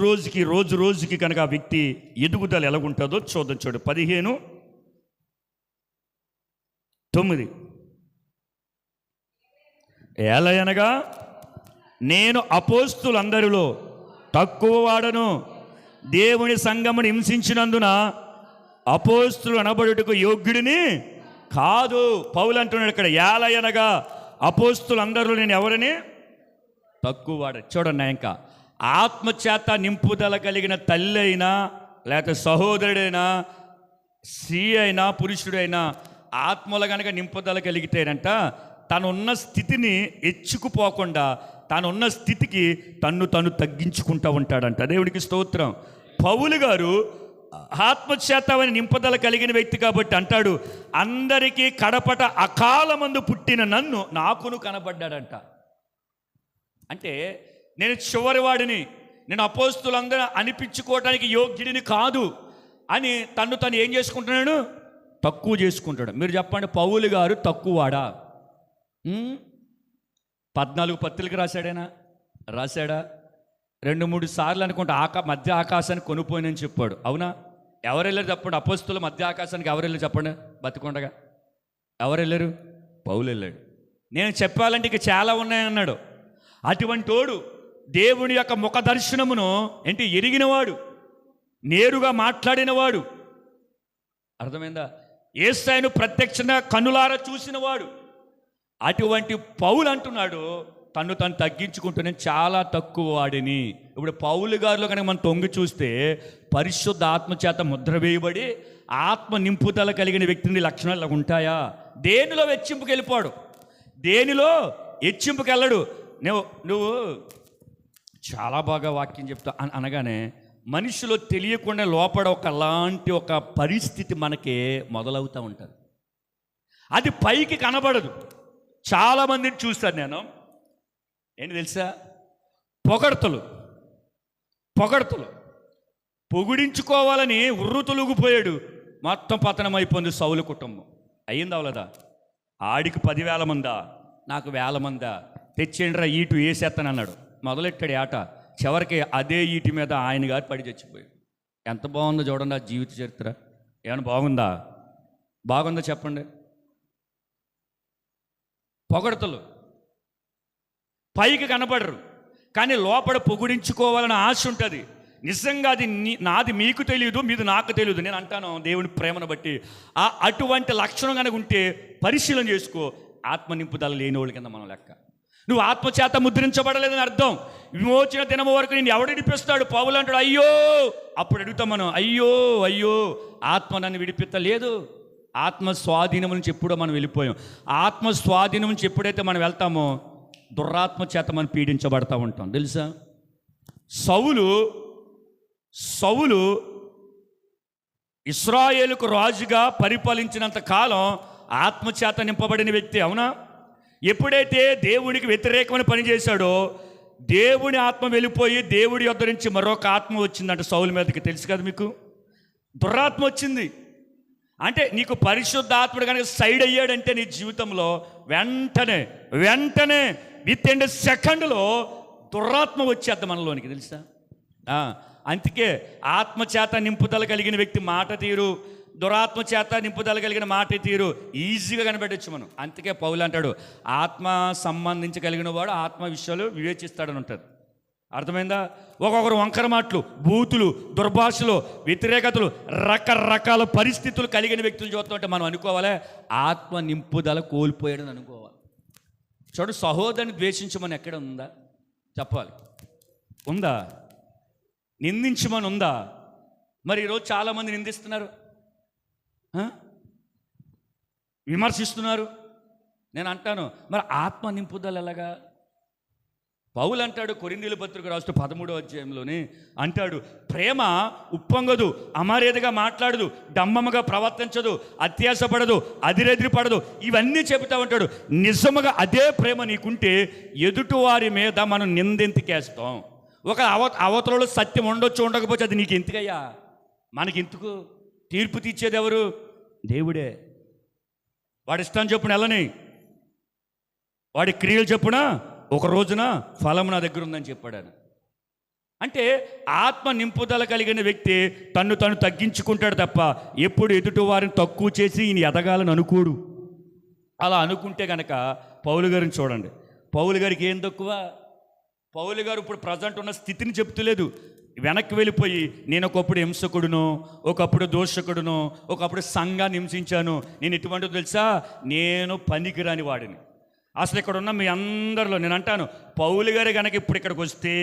రోజుకి కనుక ఆ వ్యక్తి ఎదుగుదల ఎలాగుంటుందో చూద్దాం. చూడు, 15:9 ఏలయనగా నేను అపోస్తులందరిలో తక్కువ వాడను, దేవుని సంఘమును హింసించినందున అపోస్తులు అనబడుటకు యోగ్యుడిని కాదు. పౌలు అంటున్నాడు ఇక్కడ, ఏలయనగా అపోస్తులందరిలో నేను ఎవరిని తక్కువ వాడ. చూడండి, ఇంకా ఆత్మచేత నింపుదల కలిగిన తల్లి అయినా లేకపోతే సహోదరుడైనా, స్త్రీ అయినా, పురుషుడైనా ఆత్మలో కనుక నింపుదల కలిగితేనంట తనున్న స్థితిని ఎచ్చుకుపోకుండా తనున్న స్థితికి తను తగ్గించుకుంటూ ఉంటాడంట. దేవునికి స్తోత్రం. పౌలు గారు ఆత్మచేతమైన నింపుదల కలిగిన వ్యక్తి కాబట్టి అంటాడు, అందరికీ కడపట అకాలమందు పుట్టిన నన్ను నాకును కనబడ్డాడంట. అంటే నేను చివరివాడిని, నేను అపోస్తులందరూ అనిపించుకోవడానికి యోగ్యుడిని కాదు అని తను ఏం చేసుకుంటున్నాడు? తక్కువ చేసుకుంటాడు. మీరు చెప్పండి, పౌలు గారు తక్కువవాడా? 14 పత్రికలు రాశాడా? 2-3 సార్లు అనుకుంటా మధ్య ఆకాశానికి కొనుక్కోనని చెప్పాడు. అవునా? ఎవరు వెళ్ళారు చెప్పండి? అపోస్తుల మధ్య ఆకాశానికి ఎవరు వెళ్ళారు చెప్పండి? బతికొండగా ఎవరు వెళ్ళారు? పౌలు వెళ్ళాడు. నేను చెప్పాలంటే ఇక చాలా ఉన్నాయన్నాడు. అటువంటి వాడు దేవుని యొక్క ముఖ దర్శనమును ఎరిగినవాడు, నేరుగా మాట్లాడినవాడు. అర్థమైందా? యేసయ్యను ప్రత్యక్షంగా కన్నులారా చూసినవాడు. అటువంటి పౌలు అంటున్నాడు తను తగ్గించుకుంటూ నేను చాలా తక్కువ వాడిని. ఇప్పుడు పౌలు గారిలో కనుక మనం తొంగి చూస్తే పరిశుద్ధ ఆత్మ చేత ముద్ర వేయబడి ఆత్మ నింపుదల కలిగిన వ్యక్తిని లక్షణాలు ఉంటాయా? దేనిలో హెచ్చింపుకి వెళ్ళిపోడు, దేనిలో హెచ్చింపుకి వెళ్ళడు. నువ్వు చాలా బాగా వాక్యం చెప్తా అనగానే మనిషిలో తెలియకుండా లోపల ఒకలాంటి ఒక పరిస్థితి మనకి మొదలవుతూ ఉంటుంది. అది పైకి కనబడదు. చాలామందిని చూస్తాను నేను. ఏంటి తెలుసా? పొగడ్తలు పొగిడించుకోవాలని ఉర్రుతొలుగుపోయాడు. మొత్తం పతనం అయిపోయింది సౌలు కుటుంబం. అయ్యిందా అవలేదా? ఆడికి 10,000 మందా, నాకు 1,000 మందా, తెచ్చేయండిరా ఈటు వేసేస్తానన్నాడు. మొదలెట్టాడు ఆట. చివరికి అదే ఈటి మీద ఆయన గారు పడి చచ్చిపోయాడు. ఎంత బాగుందో చూడండి ఆ జీవిత చరిత్ర. ఏమైనా బాగుందా చెప్పండి? పొగడతలు పైకి కనపడరు, కానీ లోపల పొగిడించుకోవాలని ఆశ ఉంటుంది. నిజంగా అది నాది మీకు తెలియదు, మీది నాకు తెలియదు. నేను అంటాను దేవుని ప్రేమను బట్టి అటువంటి లక్షణం కనుక ఉంటే పరిశీలన చేసుకో. ఆత్మ నింపుదల లేని వాళ్ళ కింద మనం లెక్క. నువ్వు ఆత్మచేత ముద్రించబడలేదని అర్థం. విమోచన దినము వరకు నేను ఎవడు విడిపిస్తాడు? పౌలు అంటాడు అయ్యో. అప్పుడు అడుగుతాం మనం, అయ్యో ఆత్మ నన్ను విడిపిస్తలేదు. ఆత్మ స్వాధీనం నుంచి ఎప్పుడో మనం వెళ్ళిపోయాం. ఆత్మ స్వాధీనం నుంచి ఎప్పుడైతే మనం వెళ్తామో దుర్రాత్మ చేత మనం పీడించబడతా ఉంటాం. తెలుసా? సౌలు ఇశ్రాయేలుకు రాజుగా పరిపాలించినంత కాలం ఆత్మచేత నింపబడిన వ్యక్తి. అవునా? ఎప్పుడైతే దేవునికి వ్యతిరేకమైన పని చేశాడో దేవుని ఆత్మ వెళ్ళిపోయి దేవుడి యొద్ద నుంచి మరొక ఆత్మ వచ్చిందంట సౌలు మీదకి. తెలుసు కదా మీకు? దురాత్మ వచ్చింది. అంటే నీకు పరిశుద్ధాత్ముడు కనుక సైడ్ అయ్యాడంటే నీ జీవితంలో వెంటనే విత్ ఇన్ సెకండ్లో దురాత్మ వచ్చేద్ది మనలోనికి. తెలుసా? అందుకే ఆత్మచేత నింపుదల కలిగిన వ్యక్తి మాట తీరు, దురాత్మ చేత నింపుదల కలిగిన మాట తీరు ఈజీగా కనిపెట్టచ్చు మనం. అందుకే పౌలు అంటాడు ఆత్మ సంబంధించి కలిగిన వాడు ఆత్మ విషయాలు వివేచిస్తాడని ఉంటుంది. అర్థమైందా? ఒక్కొక్కరు వంకర మాటలు, బూతులు, దుర్భాషలు, వ్యతిరేకతలు, రకరకాల పరిస్థితులు కలిగిన వ్యక్తులు చూస్తుంటే మనం అనుకోవాలి ఆత్మ నింపుదల కోల్పోయాడని అనుకోవాలి. చూడు, సహోదరుని ద్వేషించమని ఎక్కడ ఉందా? చెప్పాలి. ఉందా? నిందించమని ఉందా? మరి ఈరోజు చాలామంది నిందిస్తున్నారు, విమర్శిస్తున్నారు. నేను అంటాను మరి ఆత్మ నింపుదల ఎలాగా? పౌలు అంటాడు కొరింథీయుల పత్రిక రాస్తూ 13వ అధ్యాయంలోనే అంటాడు, ప్రేమ ఉప్పొంగదు, అమర్యాదగా మాట్లాడదు, డమ్మముగా ప్రవర్తించదు, అత్యాసపడదు, అదిరెదిరిపడదు. ఇవన్నీ చెబుతా ఉంటాడు. నిజముగా అదే ప్రేమ నీకుంటే ఎదుటివారి మీద మనం నిందెందుకేస్తాం? ఒక అవతలలో సత్యం ఉండొచ్చు, ఉండకపోతే అది నీకు ఎందుకయ్యా? మనకెందుకు? తీర్పు తీర్చేది ఎవరు? దేవుడే. వాడి ఇష్టం చెప్పున వెళ్ళని, వాడి క్రియలు చెప్పున ఒక రోజున ఫలం నా దగ్గర ఉందని చెప్పాడు ఆయన. అంటే ఆత్మ నింపుదల కలిగిన వ్యక్తి తను తగ్గించుకుంటాడు తప్ప ఎప్పుడు ఎదుటి వారిని తక్కువ చేసి ఈయన ఎదగాలని అనుకోడు. అలా అనుకుంటే కనుక పౌలు గారిని చూడండి. పౌలు గారికి ఏం తక్కువ? పౌలు గారు ఇప్పుడు ప్రజెంట్ ఉన్న స్థితిని చెప్తలేదు. వెనక్కి వెళ్ళిపోయి నేను ఒకప్పుడు హింసకుడును, ఒకప్పుడు దోషకుడును, ఒకప్పుడు సంఘాన్ని హింసించాను, నేను ఎటువంటిదో తెలుసా? నేను పనికిరాని వాడిని. అసలు ఇక్కడ ఉన్న మీ అందరిలో నేను అంటాను పౌలు గారు కనుక ఇప్పుడు ఇక్కడికి వస్తే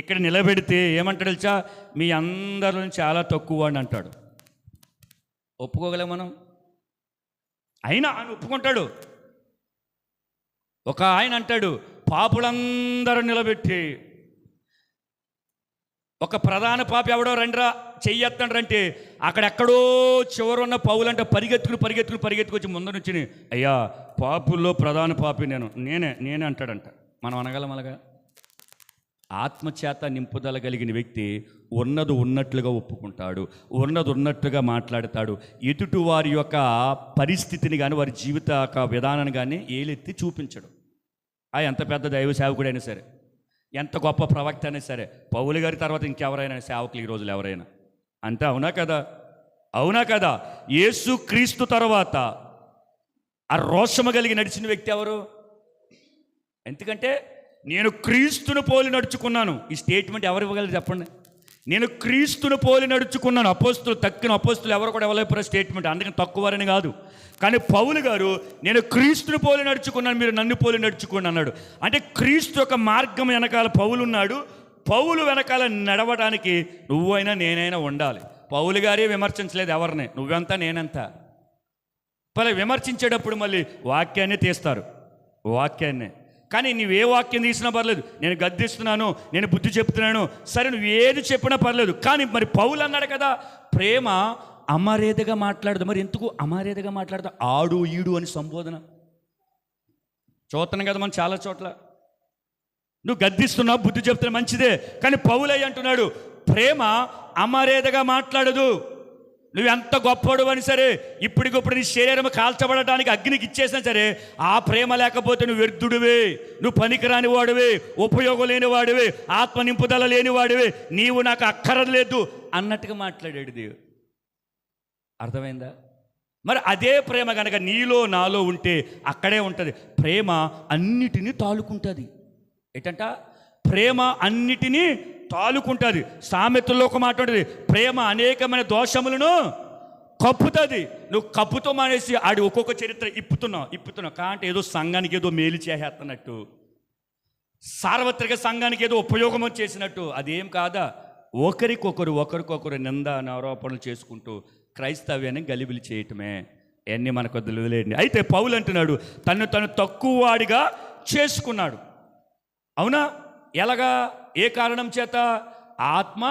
ఇక్కడ నిలబెడితే ఏమంటాడు తెలుసా? మీ అందరిలో చాలా తక్కువ అని అంటాడు. ఒప్పుకోగలం మనం? అయినా ఆయన ఒప్పుకుంటాడు. ఒక ఆయన అంటాడు, పాపులందరూ నిలబెట్టి ఒక ప్రధాన పాపి ఎవడో రండిరా చెయ్యెత్తండి అంటే అక్కడెక్కడో చివరున్న పౌలంట పరిగెత్తుకొచ్చి ముందు నుంచి, అయ్యా పాపుల్లో ప్రధాన పాపి నేనే అంటాడంట. మనం అనగలం అలాగా? ఆత్మచేత నింపుదల కలిగిన వ్యక్తి ఉన్నది ఉన్నట్లుగా ఒప్పుకుంటాడు, ఉన్నది ఉన్నట్లుగా మాట్లాడతాడు. ఎదుటి వారి యొక్క పరిస్థితిని కానీ వారి జీవిత విధానాన్ని కానీ ఏలెత్తి చూపించడు. ఎంత పెద్ద దైవ సేవకుడైనా సరే, ఎంత గొప్ప ప్రవక్త అయినా సరే, పౌలు గారి తర్వాత ఇంకెవరైనా సేవకులు ఈ రోజులు ఎవరైనా అంతే. అవునా కదా? అవునా కదా? యేసు క్రీస్తు తర్వాత ఆ రోషము కలిగి నడిచిన వ్యక్తి ఎవరు? ఎందుకంటే నేను క్రీస్తును పోలి నడుచుకున్నాను. ఈ స్టేట్మెంట్ ఎవరు ఇవ్వగలరు చెప్పండి? నేను క్రీస్తును పోలి నడుచుకున్నాను. తక్కిన అపోస్తులు ఎవరు కూడా ఇవ్వలేకపోయారు స్టేట్మెంట్. అందుకని తక్కువరని కాదు. కానీ పౌలు గారు నేను క్రీస్తును పోలి నడుచుకున్నాను, మీరు నన్ను పోలి నడుచుకోండి అన్నాడు. అంటే క్రీస్తు యొక్క మార్గం వెనకాల పౌలు ఉన్నాడు. పౌలు వెనకాల నడవడానికి నువ్వైనా నేనైనా ఉండాలి. పౌలు గారే విమర్శించలేదు ఎవరిని, నువ్వెంత నేనెంత. పలు విమర్శించేటప్పుడు మళ్ళీ వాక్యాన్ని తీస్తారు, వాక్యాన్నే. కానీ నువ్వే వాక్యం తీసినా పర్లేదు, నేను గద్దిస్తున్నాను, నేను బుద్ధి చెప్తున్నాను, సరే నువ్వు ఏది చెప్పినా పర్లేదు. కానీ మరి పౌలు అన్నాడు కదా, ప్రేమ అమర్యాదగా మాట్లాడదు. మరి ఎందుకు అమర్యాదగా మాట్లాడదు? ఆడు ఈడు అని సంబోధన చూస్తున్నాం కదా మనం చాలా చోట్ల. నువ్వు గద్దిస్తున్నావు, బుద్ధి చెప్తున్నా, మంచిదే. కానీ పౌలయ్య అంటున్నాడు, ప్రేమ అమర్యాదగా మాట్లాడదు. నువ్వు ఎంత గొప్పడు అని సరే, ఇప్పటికిప్పుడు నీ శరీరం కాల్చబడటానికి అగ్నికి ఇచ్చేసినా సరే, ఆ ప్రేమ లేకపోతే నువ్వు వ్యర్థుడివే, నువ్వు పనికిరాని వాడివే, ఉపయోగం లేని వాడివే, ఆత్మ నింపుదల లేని వాడివే, నీవు నాకు అక్కరలేదు అన్నట్టుగా మాట్లాడాడు దేవుడు. అర్థమైందా? మరి అదే ప్రేమ కనుక నీలో నాలో ఉంటే అక్కడే ఉంటుంది. ప్రేమ అన్నిటినీ తాలుకుంటుంది. ఏంటంట? ప్రేమ అన్నిటినీ తాలుకుంటుంది. సామెతల్లో ఒక మాట ఉంటుంది, ప్రేమ అనేకమైన దోషములను కప్పుతుంది. నువ్వు కప్పుతో మానేసి ఆడి ఒక్కొక్క చరిత్ర ఇప్పుతున్నావు కాంటే ఏదో సంఘానికి ఏదో మేలు చేసేస్తున్నట్టు, సార్వత్రిక సంఘానికి ఏదో ఉపయోగం చేసినట్టు. అదేం కాదా? ఒకరికొకరు నింద ఆరోపణలు చేసుకుంటూ క్రైస్తవ్యాన్ని గలిబిలి చేయటమే. అన్నీ మనకు వదిలేండి. అయితే పౌలు అంటున్నాడు, తను తక్కువవాడిగా చేసుకున్నాడు. అవునా? ఎలాగా? ఏ కారణం చేత? ఆత్మ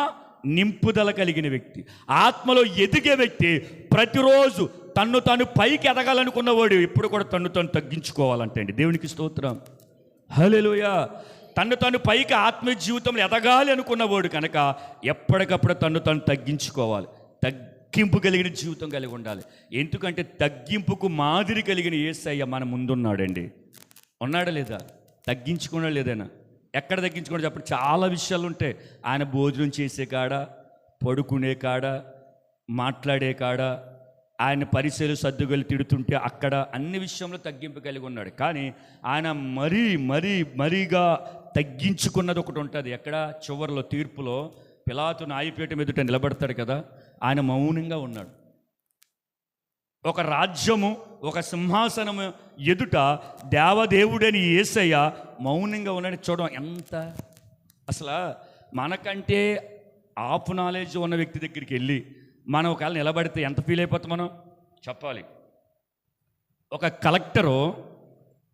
నింపుదల కలిగిన వ్యక్తి, ఆత్మలో ఎదిగే వ్యక్తి ప్రతిరోజు తను పైకి ఎదగాలనుకున్నవాడు ఎప్పుడు కూడా తను తగ్గించుకోవాలంటే అండి. దేవునికి స్తోత్రం, హల్లెలూయా. తను పైకి ఆత్మీయ జీవితంలో ఎదగాలి అనుకున్నవాడు కనుక ఎప్పటికప్పుడు తను తగ్గించుకోవాలి. తగ్గింపు కలిగిన జీవితం కలిగి ఉండాలి. ఎందుకంటే తగ్గింపుకు మాదిరి కలిగిన యేసయ్య మన ముందున్నాడండి. ఉన్నాడా లేదా? తగ్గించుకున్నాడా లేదైనా? ఎక్కడ తగ్గించుకోవడం చెప్పండి? చాలా విషయాలు ఉంటాయి. ఆయన భోజనం చేసే కాడ, పడుకునే కాడ, మాట్లాడే కాడ, ఆయన పరిచయలు సర్దుగలు తిడుతుంటే అక్కడ అన్ని విషయంలో తగ్గింపు కలిగి ఉన్నాడు. కానీ ఆయన మరీగా తగ్గించుకున్నది ఒకటి ఉంటుంది. ఎక్కడ? చివరిలో తీర్పులో పిలాతు న్యాయపీఠం ఎదుట నిలబడతాడు కదా, ఆయన మౌనంగా ఉన్నాడు. ఒక రాజ్యము, ఒక సింహాసనము ఎదుట దేవదేవుడని యేసయ్య మౌనంగా ఉన్నాడు. చూడడం ఎంత అసలు మనకంటే ఆఫ్ నాలెడ్జ్ ఉన్న వ్యక్తి దగ్గరికి వెళ్ళి మనం ఒకవేళ నిలబడితే ఎంత ఫీల్ అయిపోతాం మనం చెప్పాలి. ఒక కలెక్టరు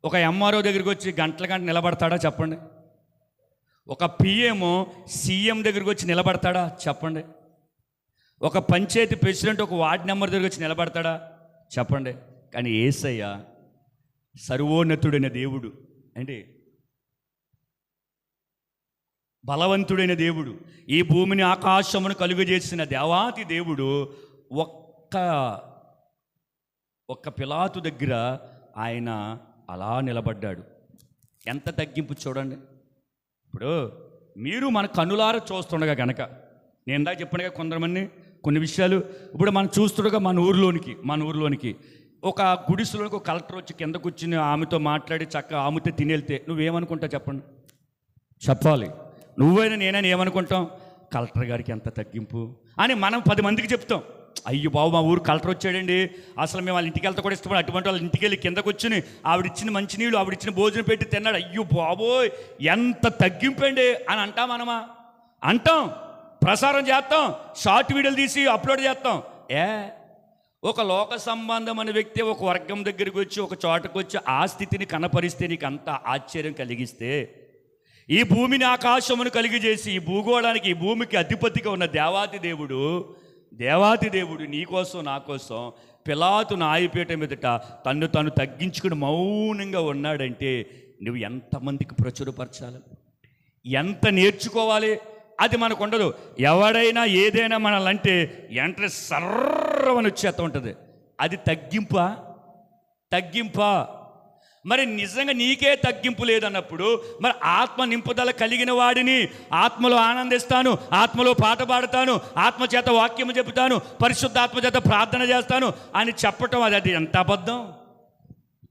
ఒక ఎంఆర్ఓ దగ్గరికి వచ్చి గంటల నిలబడతాడా చెప్పండి? ఒక పిఎం సీఎం దగ్గరికి వచ్చి నిలబడతాడా చెప్పండి? ఒక పంచాయతీ ప్రెసిడెంట్ ఒక వార్డు నెంబర్ దగ్గరికి వచ్చి నిలబడతాడా చెప్పండి? కానీ యేసయ్య సర్వోన్నతుడైన దేవుడు అంటే బలవంతుడైన దేవుడు, ఈ భూమిని ఆకాశమును కలుగజేసిన దేవాతి దేవుడు ఒక్క పిలాతు దగ్గర ఆయన అలా నిలబడ్డాడు. ఎంత తగ్గింపు చూడండి. ఇప్పుడు మీరు మన కన్నులారా చూస్తుండగా కనుక, నేను ఇందాక చెప్పినగా కొన్ని విషయాలు ఇప్పుడు మనం చూస్తుండగా మన ఊర్లోనికి ఒక గుడిసెలోనికి ఒక కలెక్టర్ వచ్చి కింద కూర్చుని ఆమెతో మాట్లాడి చక్కగా ఆమెతో తినేళ్తే నువ్వేమనుకుంటావు చెప్పండి? చెప్పాలి. నువ్వైనా నేనైనా ఏమనుకుంటాం? కలెక్టర్ గారికి ఎంత తగ్గింపు అని మనం 10 మందికి చెప్తాం. అయ్యో బాబు, మా ఊరు కలెక్టర్ వచ్చాడండి, అసలు మేము వాళ్ళ ఇంటికి వెళ్తా కూడా ఇష్టపడి, అటువంటి వాళ్ళ ఇంటికి వెళ్ళి కిందకు వచ్చి ఆవిడిచ్చిన మంచినీళ్ళు, ఆవిడిచ్చిన భోజనం పెట్టి తిన్నాడు, అయ్యో బాబోయ్ ఎంత తగ్గింపండి అని అంటా మనమా? అంటాం, ప్రసారం చేస్తాం, షార్ట్ వీడియోలు తీసి అప్లోడ్ చేస్తాం. ఒక లోక సంబంధం అనే వ్యక్తి ఒక వర్గం దగ్గరికి వచ్చి ఒక చోటకు వచ్చి ఆ స్థితిని కనపరిస్తే నీకు అంత ఆశ్చర్యం కలిగిస్తే, ఈ భూమిని ఆకాశమును కలిగజేసి ఈ భూగోళానికి ఈ భూమికి అధిపతిగా ఉన్న దేవాతి దేవుడు నీ కోసం నా కోసం పిలాతు న్యాయపీఠ మీదట తన్ను తాను తగ్గించుకుని మౌనంగా ఉన్నాడంటే నువ్వు ఎంతమందికి ప్రచురపరచాలి, ఎంత నేర్చుకోవాలి? అది మనకు ఉండదు. ఎవడైనా ఏదైనా మనల్ని అంటే సర్రమని వచ్చేస్తూ ఉంటుంది. అది తగ్గింపా? మరి నిజంగా నీకే తగ్గింపు లేదన్నప్పుడు మరి ఆత్మ నింపుదల కలిగిన వాడిని ఆత్మలో ఆనందిస్తాను, ఆత్మలో పాట పాడతాను, ఆత్మ చేత వాక్యము చెబుతాను, పరిశుద్ధాత్మ చేత ప్రార్థన చేస్తాను అని చెప్పటం అది ఎంత అబద్ధం?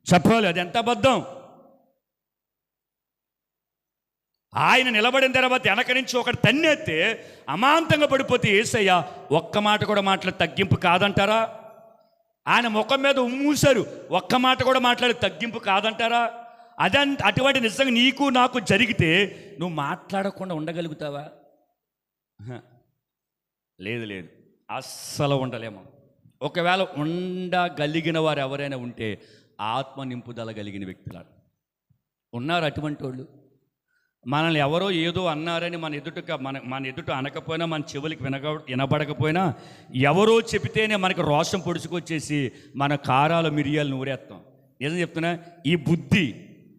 చెప్పాలి, అది ఎంత అబద్ధం? ఆయన నిలబడిన తర్వాత వెనక నుంచి ఒకటి తన్నెత్తే అమాంతంగా పడిపోతే యేసయ్య ఒక్క మాట కూడా మాట్లాడి తగ్గింపు కాదంటారా? ఆయన ముఖం మీద ఉమ్మూశారు, ఒక్క మాట కూడా మాట్లాడి తగ్గింపు కాదంటారా? అటువంటి నిజంగా నీకు నాకు జరిగితే నువ్వు మాట్లాడకుండా ఉండగలుగుతావా? లేదు, అస్సలు ఉండలేము. ఒకవేళ ఉండగలిగిన వారు ఎవరైనా ఉంటే ఆత్మ నింపుదల కలిగిన వ్యక్తులు ఉన్నారు. అటువంటి వాళ్ళు మనల్ని ఎవరో ఏదో అన్నారని మన ఎదుట అనకపోయినా, మన చెవులకి వినబడకపోయినా ఎవరో చెబితేనే మనకు రోషం పొడుచుకొచ్చేసి మన కారాలు మిరియాలు నూరేస్తాం. ఏదో చెప్తున్నా, ఈ బుద్ధి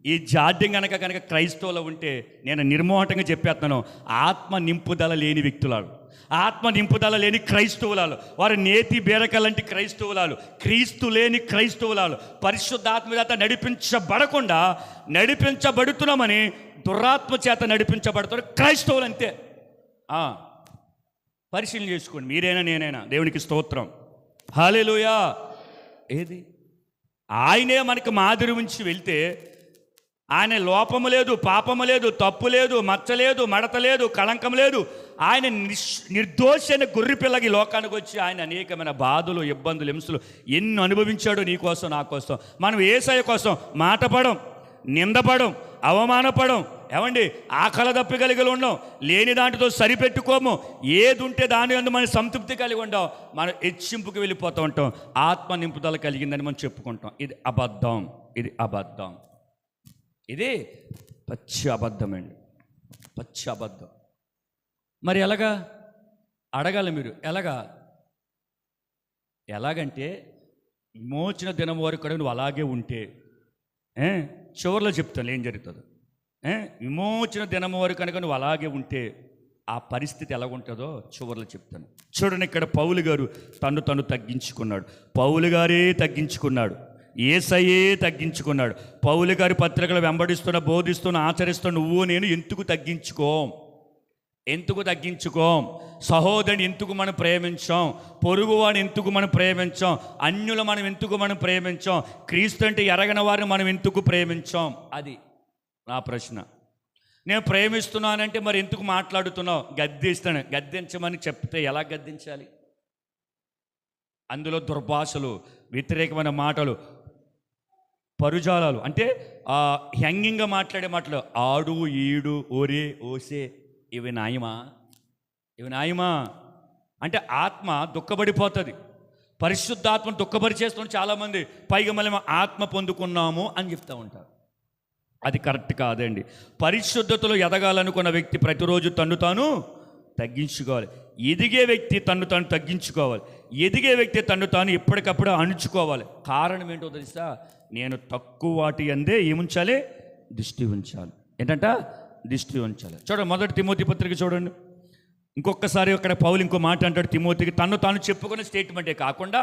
ఈ జాడ్యం కనుక క్రైస్తవులు ఉంటే నేను నిర్మోహటంగా చెప్పేస్తున్నాను, ఆత్మ నింపుదల లేని వ్యక్తులాలు, ఆత్మ నింపుదల లేని క్రైస్తవులాలు, వారు నేతి బీరకలంటి క్రైస్తవులాలు, క్రీస్తు లేని క్రైస్తవులాలు, పరిశుద్ధాత్మ చేత నడిపించబడుతున్నామని దురాత్మ చేత నడిపించబడుతున్నారు క్రైస్తవులు. అంతే. పరిశీలన చేసుకోండి, మీరైనా నేనైనా. దేవునికి స్తోత్రం, హల్లెలూయా. ఏది ఆయనే మనకు మాదిరి ఉంచి వెళ్తే ఆయన లోపము లేదు, పాపము లేదు, తప్పు లేదు, మచ్చ లేదు, మడత లేదు, కళంకం లేదు. ఆయన నిర్దోషైన గొర్రె పిల్లకి లోకానికి వచ్చి ఆయన అనేకమైన బాధలు, ఇబ్బందులు, హింసలు ఎన్ని అనుభవించాడో నీ కోసం నా కోసం. మనం యేసయ్య కోసం మాటపడం, నిందపడం, అవమానపడం, ఏమండి ఆకలి దప్పి కలిగి ఉండం, లేని దాంట్లో సరిపెట్టుకోము, ఏది ఉంటే దాని అందు మనం సంతృప్తి కలిగి ఉండం, మనం హెచ్చింపుకి వెళ్ళిపోతూ ఉంటాం. ఆత్మ నింపుదల కలిగిందని మనం చెప్పుకుంటాం. ఇది అబద్ధం, ఇది పచ్చి అబద్ధమండి, పచ్చి అబద్ధం. మరి ఎలాగా అడగాలి మీరు? ఎలాగంటే విమోచన దినం వరకు కూడా నువ్వు అలాగే ఉంటే చివరిలో చెప్తాను ఏం జరుగుతుందో. విమోచన దినం వరకు కనుక నువ్వు అలాగే ఉంటే ఆ పరిస్థితి ఎలాగుంటుందో చివరిలో చెప్తాను. చూడండి, ఇక్కడ పౌలు గారు తను తగ్గించుకున్నాడు. పౌలు గారే తగ్గించుకున్నాడు, యేసయ్యే తగ్గించుకున్నాడు. పౌలు గారి పత్రికలు వెంబడిస్తున్న, బోధిస్తున్న, ఆచరిస్తున్న నువ్వు నేను ఎందుకు తగ్గించుకోం? సహోదరుని ఎందుకు మనం ప్రేమించాం? పొరుగువాడిని ఎందుకు మనం ప్రేమించాం? అన్యులు మనం ఎందుకు మనం ప్రేమించాం? క్రీస్తు అంటే ఎరగని వారిని మనం ఎందుకు ప్రేమించాం? అది నా ప్రశ్న. నేను ప్రేమిస్తున్నానంటే మరి ఎందుకు మాట్లాడుతున్నావు? గద్దించమని చెప్తే ఎలా గద్దించాలి? అందులో దుర్భాషలు, వ్యతిరేకమైన మాటలు, పరుజాలాలు, అంటే హ్యంగింగ్గా మాట్లాడే మాటలు, ఆడు, ఈడు, ఓరే, ఓసే, ఇవి న్యాయమా? అంటే ఆత్మ దుఃఖపడిపోతుంది. పరిశుద్ధాత్మను దుఃఖపరిచేస్తున్న చాలామంది, పైగా మళ్ళీ ఆత్మ పొందుకున్నాము అని చెప్తూ ఉంటారు. అది కరెక్ట్ కాదండి. పరిశుద్ధతలో ఎదగాలనుకున్న వ్యక్తి ప్రతిరోజు తన్ను తాను తగ్గించుకోవాలి. ఎదిగే వ్యక్తి తన్ను తాను తగ్గించుకోవాలి. ఎదిగే వ్యక్తి తన్ను తాను ఎప్పటికప్పుడు అణుచుకోవాలి. కారణం ఏంటో తెలుసా? నేను తక్కువ వాటి అందే ఏముంచాలి? దృష్టి ఉంచాలి. ఏంటంట? దృష్టి ఉంచాలి. చూడండి, మొదటి తిమోతి పత్రిక చూడండి. ఇంకొకసారి అక్కడ పౌలు ఇంకో మాట అంటాడు తిమోతికి. తను తాను చెప్పుకునే స్టేట్మెంటే కాకుండా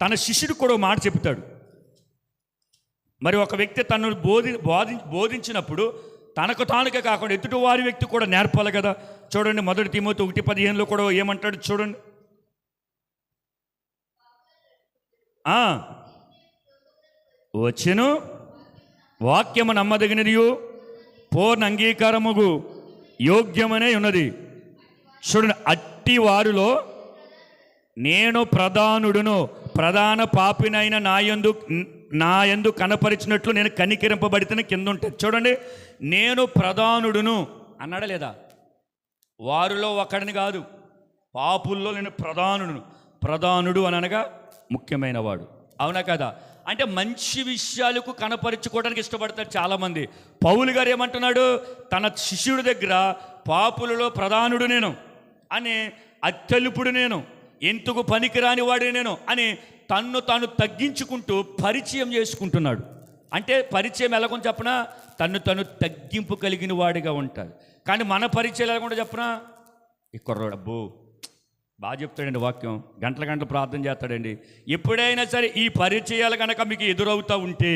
తన శిష్యుడికి కూడా మాట చెప్తాడు. మరి ఒక వ్యక్తి తను బోధించినప్పుడు తనకు తానుకే కాకుండా ఎదుటి వారి వ్యక్తి కూడా నేర్పాలి కదా. చూడండి, మొదటి తిమోతి 1:15 కూడా ఏమంటాడు చూడండి. వచ్చెను వాక్యము నమ్మదగినదియు పూర్ణ అంగీకారముగు యోగ్యమనే ఉన్నది. చూడండి, అట్టి వారిలో నేను ప్రధానుడును, ప్రధాన పాపినైన నాయందు కనపరిచినట్లు నేను కనికరింపబడితేనే కింద ఉంటుంది. చూడండి, నేను ప్రధానుడును అన్నాడా లేదా? వారిలో ఒకడిని కాదు, పాపుల్లో నేను ప్రధానుడు అని అనగా ముఖ్యమైన వాడు. అవునా కదా? అంటే మంచి విషయాలకు కనపరుచుకోవడానికి ఇష్టపడతారు చాలామంది. పౌలు గారు ఏమంటున్నాడు? తన శిష్యుడి దగ్గర పాపులలో ప్రధానుడు నేను అని, అత్యల్పుడు నేను, ఎందుకు పనికిరాని వాడు నేను అని తన్ను తాను తగ్గించుకుంటూ పరిచయం చేసుకుంటున్నాడు. అంటే పరిచయం ఎలాగొని చెప్పనా? తను తగ్గింపు కలిగిన వాడిగా ఉంటాడు. కానీ మన పరిచయం ఎలాగొంటే చెప్పనా? ఈ కుర్రోడు అబ్బో బాగా చెప్తాడండి వాక్యం, గంటల ప్రార్థన చేస్తాడండి. ఎప్పుడైనా సరే ఈ పరిచయాలు కనుక మీకు ఎదురవుతూ ఉంటే,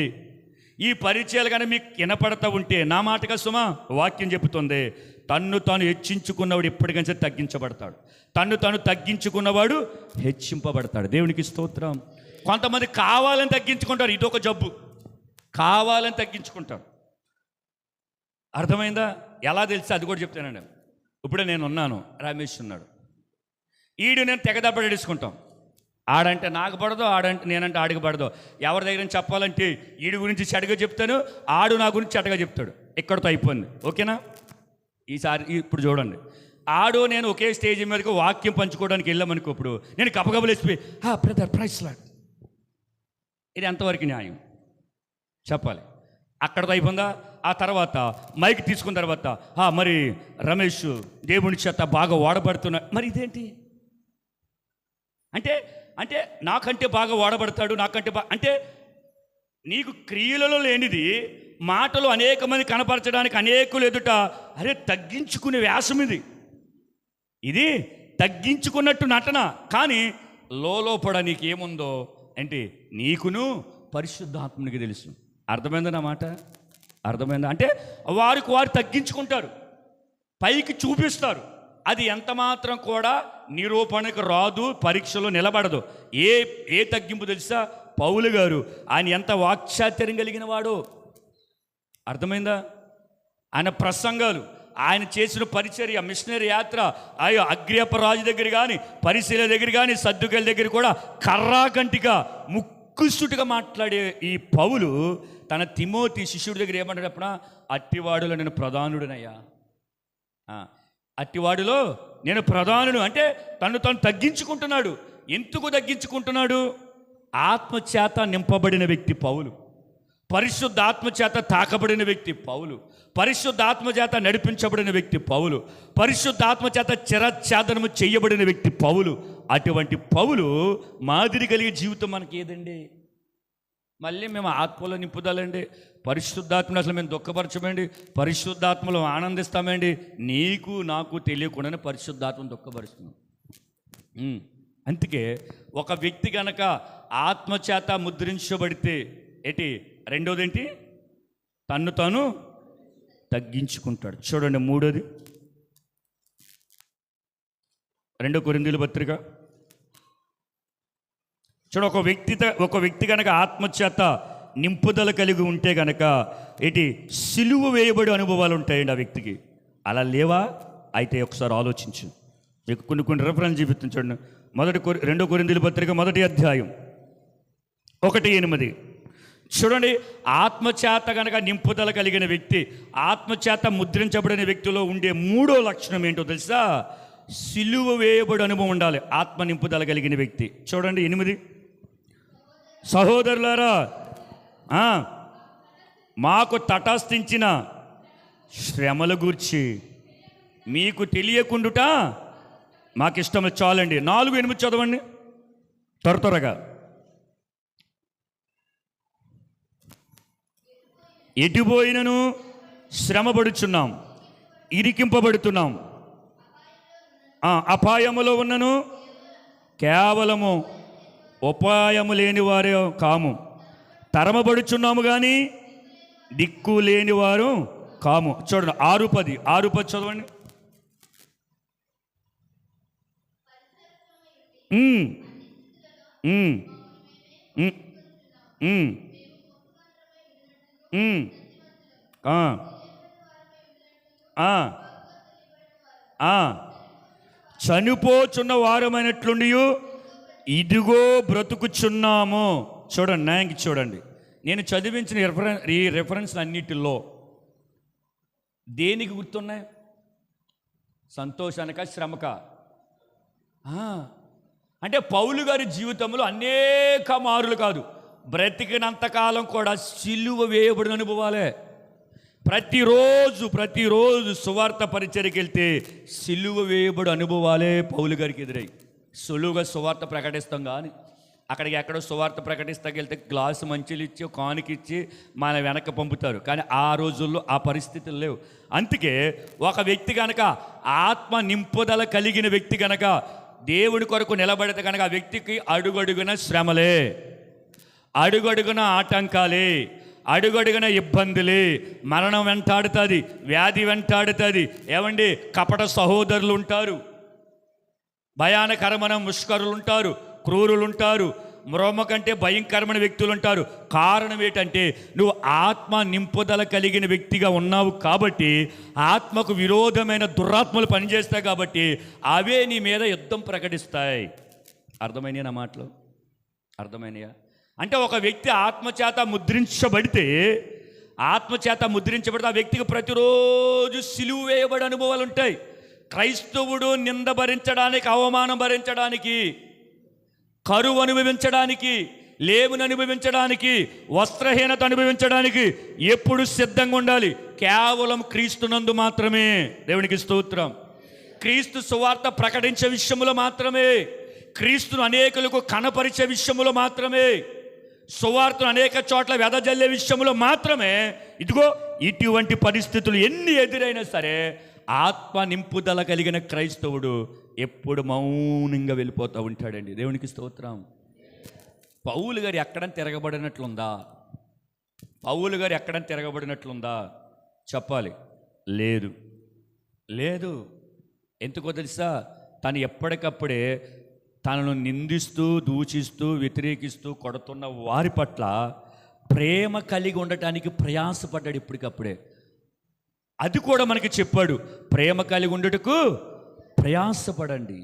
ఈ పరిచయాలు కనుక మీకు వినపడతా ఉంటే, నా మాటగా సుమా వాక్యం చెబుతుంది, తన్ను తాను హెచ్చించుకున్నవాడు ఎప్పటికైనా సరే తగ్గించబడతాడు. తన్ను తగ్గించుకున్నవాడు హెచ్చింపబడతాడు. దేవునికి స్తోత్రం. కొంతమంది కావాలని తగ్గించుకుంటారు, ఇదొక జబ్బు. కావాలని తగ్గించుకుంటారు. అర్థమైందా? ఎలా తెలిసి అది కూడా చెప్తానండి. ఇప్పుడు నేను ఉన్నాను, రమేష్ ఉన్నాడు, ఈడు నేను తెగదబ్బడేసుకుంటాం. ఆడంటే నాకు పడదో, ఆడంటే నేనంటే ఆడికి పడదో. ఎవరి దగ్గర నుంచి చెప్పాలంటే ఈడి గురించి చెడ్డగా చెప్తాను, ఆడు నా గురించి చెడ్డగా చెప్తాడు. ఇక్కడితో అయిపోయింది. ఓకేనా? ఈసారి ఇప్పుడు చూడండి, ఆడు నేను ఒకే స్టేజ్ మీదకి వాక్యం పంచుకోవడానికి వెళ్ళామనుకో, ఇప్పుడు నేను కపగబలు వేసిపోయి బ్రదర్ ప్రైస్ లాడ్, ఇది ఎంతవరకు న్యాయం చెప్పాలి? అక్కడితో అయిపోయిందా? ఆ తర్వాత మైక్ తీసుకున్న తర్వాత మరి రమేష్ దేవుని చేత బాగా వాడబడుతున్నా, మరి ఇదేంటి అంటే అంటే నాకంటే బాగా వాడబడతాడు, నాకంటే అంటే నీకు క్రియలలో లేనిది మాటలు అనేక మంది కనపరచడానికి అనేకులు ఎదుట అరే తగ్గించుకునే వ్యాసం ఇది తగ్గించుకున్నట్టు నటన. కానీ లోపల నీకేముందో అంటే నీకును పరిశుద్ధాత్మనికి తెలుసు. అర్థమైందా నా మాట? అర్థమైందా? అంటే వారికి వారు తగ్గించుకుంటారు, పైకి చూపిస్తారు. అది ఎంత మాత్రం కూడా నిరూపణకు రాదు, పరీక్షలో నిలబడదు. ఏ తగ్గింపు తెలుసా? పౌలు గారు ఆయన ఎంత వాక్చాతుర్యం కలిగిన వాడో. అర్థమైందా? ఆయన ప్రసంగాలు, ఆయన చేసిన పరిచర్య, మిషనరీ యాత్ర, అయ్యో అగ్రియపరాజు దగ్గర కానీ, పరిశీల దగ్గర కానీ, సద్దుకల దగ్గర కూడా కర్రాకంటిగా ముక్కుసుటుగా మాట్లాడే ఈ పౌలు తన తిమోతి శిష్యుడి దగ్గర ఏమంటాడప్పుడా? అట్టివాడులో నేను ప్రధానుడినయ్యా, అట్టివాడిలో నేను ప్రధానుడు. అంటే తను తగ్గించుకుంటున్నాడు. ఎందుకు తగ్గించుకుంటున్నాడు? ఆత్మచేత నింపబడిన వ్యక్తి పౌలు, పరిశుద్ధాత్మ చేత తాకబడిన వ్యక్తి పౌలు, పరిశుద్ధాత్మ చేత నడిపించబడిన వ్యక్తి పౌలు, పరిశుద్ధాత్మ చేత చిరఛేదనము చేయబడిన వ్యక్తి పౌలు. అటువంటి పౌలు మాదిరి కలిగే జీవితం మనకి ఏదండి? మళ్ళీ మేము ఆత్మలో నింపుదలండి, పరిశుద్ధాత్మను అసలు మేము దుఃఖపరచమండి, పరిశుద్ధాత్మలో ఆనందిస్తామండి. నీకు నాకు తెలియకుండానే పరిశుద్ధాత్మను దుఃఖపరుస్తున్నాం. అందుకే ఒక వ్యక్తి కనుక ఆత్మచేత ముద్రించబడితే ఏంటి? రెండోది ఏంటి? తన్ను తాను తగ్గించుకుంటాడు. చూడండి మూడోది, 2 కొరింథీయుల పత్రిక చూడ. ఒక వ్యక్తి కనుక ఆత్మచేత నింపుదల కలిగి ఉంటే కనుక ఏంటి? సిలువ వేయబడి అనుభవాలు ఉంటాయండి ఆ వ్యక్తికి. అలా లేవా? అయితే ఒకసారి ఆలోచించు. మీకు కొన్ని రెఫరెన్స్ చూపిస్తాను చూడండి. 2 కొరింథీయుల పత్రిక 1వ అధ్యాయం 1:8 చూడండి. ఆత్మచేత కనుక నింపుదల కలిగిన వ్యక్తి, ఆత్మచేత ముద్రించబడిన వ్యక్తిలో ఉండే 3వ లక్షణం ఏంటో తెలుసా? సిలువ వేయబడి అనుభవం ఉండాలి ఆత్మ నింపుదల కలిగిన వ్యక్తి. చూడండి 8, సహోదరులారా మాకు తటస్థించిన శ్రమల గూర్చి మీకు తెలియకుండుట మాకు ఇష్టం. చాలండి. 4:8 చదవండి త్వరగా. ఎటుపోయినను శ్రమపడుచున్నాం, ఇరికింపబడుతున్నాం, అపాయములో ఉన్నను కేవలము ఉపాయము లేని వారే కాము, తరమబడుచున్నాము కానీ దిక్కు లేని వారు కాము. చూడండి 6:10 చదవండి. చనిపోచున్న వారమైనట్లుండి ఇదిగో బ్రతుకుచున్నాము. చూడండి న్యాయంకి చూడండి. నేను చదివించిన ఈ రెఫరెన్స్ అన్నిటిలో దేనికి గుర్తున్నాయి? సంతోషానిక శ్రమక? అంటే పౌలు గారి జీవితంలో అనేక మారులు కాదు, బ్రతికినంతకాలం కూడా సిలువ వేయబడిన అనుభవాలే. ప్రతిరోజు సువార్త పరిచర్యకి వెళ్తే సిలువ వేయబడి అనుభవాలే పౌలు గారికి ఎదురై. సులువుగా సువార్త ప్రకటిస్తాం కానీ అక్కడికి ఎక్కడో సువార్త ప్రకటిస్తాకి వెళ్తే గ్లాసు మంచిలు ఇచ్చి కానుకిచ్చి మన వెనక పంపుతారు. కానీ ఆ రోజుల్లో ఆ పరిస్థితులు లేవు. అందుకే ఒక వ్యక్తి కనుక ఆత్మ నింపుదల కలిగిన వ్యక్తి కనుక దేవుడి కొరకు నిలబడితే కనుక ఆ వ్యక్తికి అడుగడుగున శ్రమలే, అడుగడుగున ఆటంకాలే, అడుగడుగున ఇబ్బందులే, మరణం వెంటాడుతుంది, వ్యాధి వెంటాడుతుంది. ఏమండి, కపట సహోదరులు ఉంటారు, భయానకరమైన ముష్కరులు ఉంటారు, క్రూరులు ఉంటారు, మ్రోమ కంటే భయంకరమైన వ్యక్తులు ఉంటారు. కారణం ఏంటంటే నువ్వు ఆత్మ నింపుదల కలిగిన వ్యక్తిగా ఉన్నావు కాబట్టి, ఆత్మకు విరోధమైన దురాత్మలు పనిచేస్తాయి కాబట్టి అవే నీ మీద యుద్ధం ప్రకటిస్తాయి. అర్థమైనయా నా మాటలు? అర్థమైనయా? అంటే ఒక వ్యక్తి ఆత్మచేత ముద్రించబడితే ఆ వ్యక్తికి ప్రతిరోజు సిలువ వేయబడి అనుభవాలు ఉంటాయి. క్రైస్తవుడు నింద భరించడానికి, అవమానం భరించడానికి, కరువు అనుభవించడానికి, లేమును అనుభవించడానికి, వస్త్రహీనత అనుభవించడానికి ఎప్పుడు సిద్ధంగా ఉండాలి. కేవలం క్రీస్తునందు మాత్రమే. దేవునికి స్తోత్రం. క్రీస్తు సువార్త ప్రకటించే విషయములో మాత్రమే, క్రీస్తును అనేకులకు కనపరిచే విషయములో మాత్రమే, సువార్తను అనేక చోట్ల వెదజల్లే విషయంలో మాత్రమే. ఇదిగో ఇటువంటి పరిస్థితులు ఎన్ని ఎదురైనా సరే ఆత్మ నింపుదల కలిగిన క్రైస్తవుడు ఎప్పుడు మౌనంగా వెళ్ళిపోతూ ఉంటాడండి. దేవునికి స్తోత్రం. పౌలు గారు ఎక్కడని తిరగబడినట్లుందా? పౌలు గారు ఎక్కడని తిరగబడినట్లుందా? చెప్పాలి. లేదు. ఎందుకో తెలుసా? తను ఎప్పటికప్పుడే తనను నిందిస్తూ, దూషిస్తూ, వ్యతిరేకిస్తూ, కొడుతున్న వారి పట్ల ప్రేమ కలిగి ఉండటానికి ప్రయాసపడ్డాడు ఇప్పటికప్పుడే. అది కూడా మనకి చెప్పాడు, ప్రేమ కలిగి ఉండటకు ప్రయాసపడండి.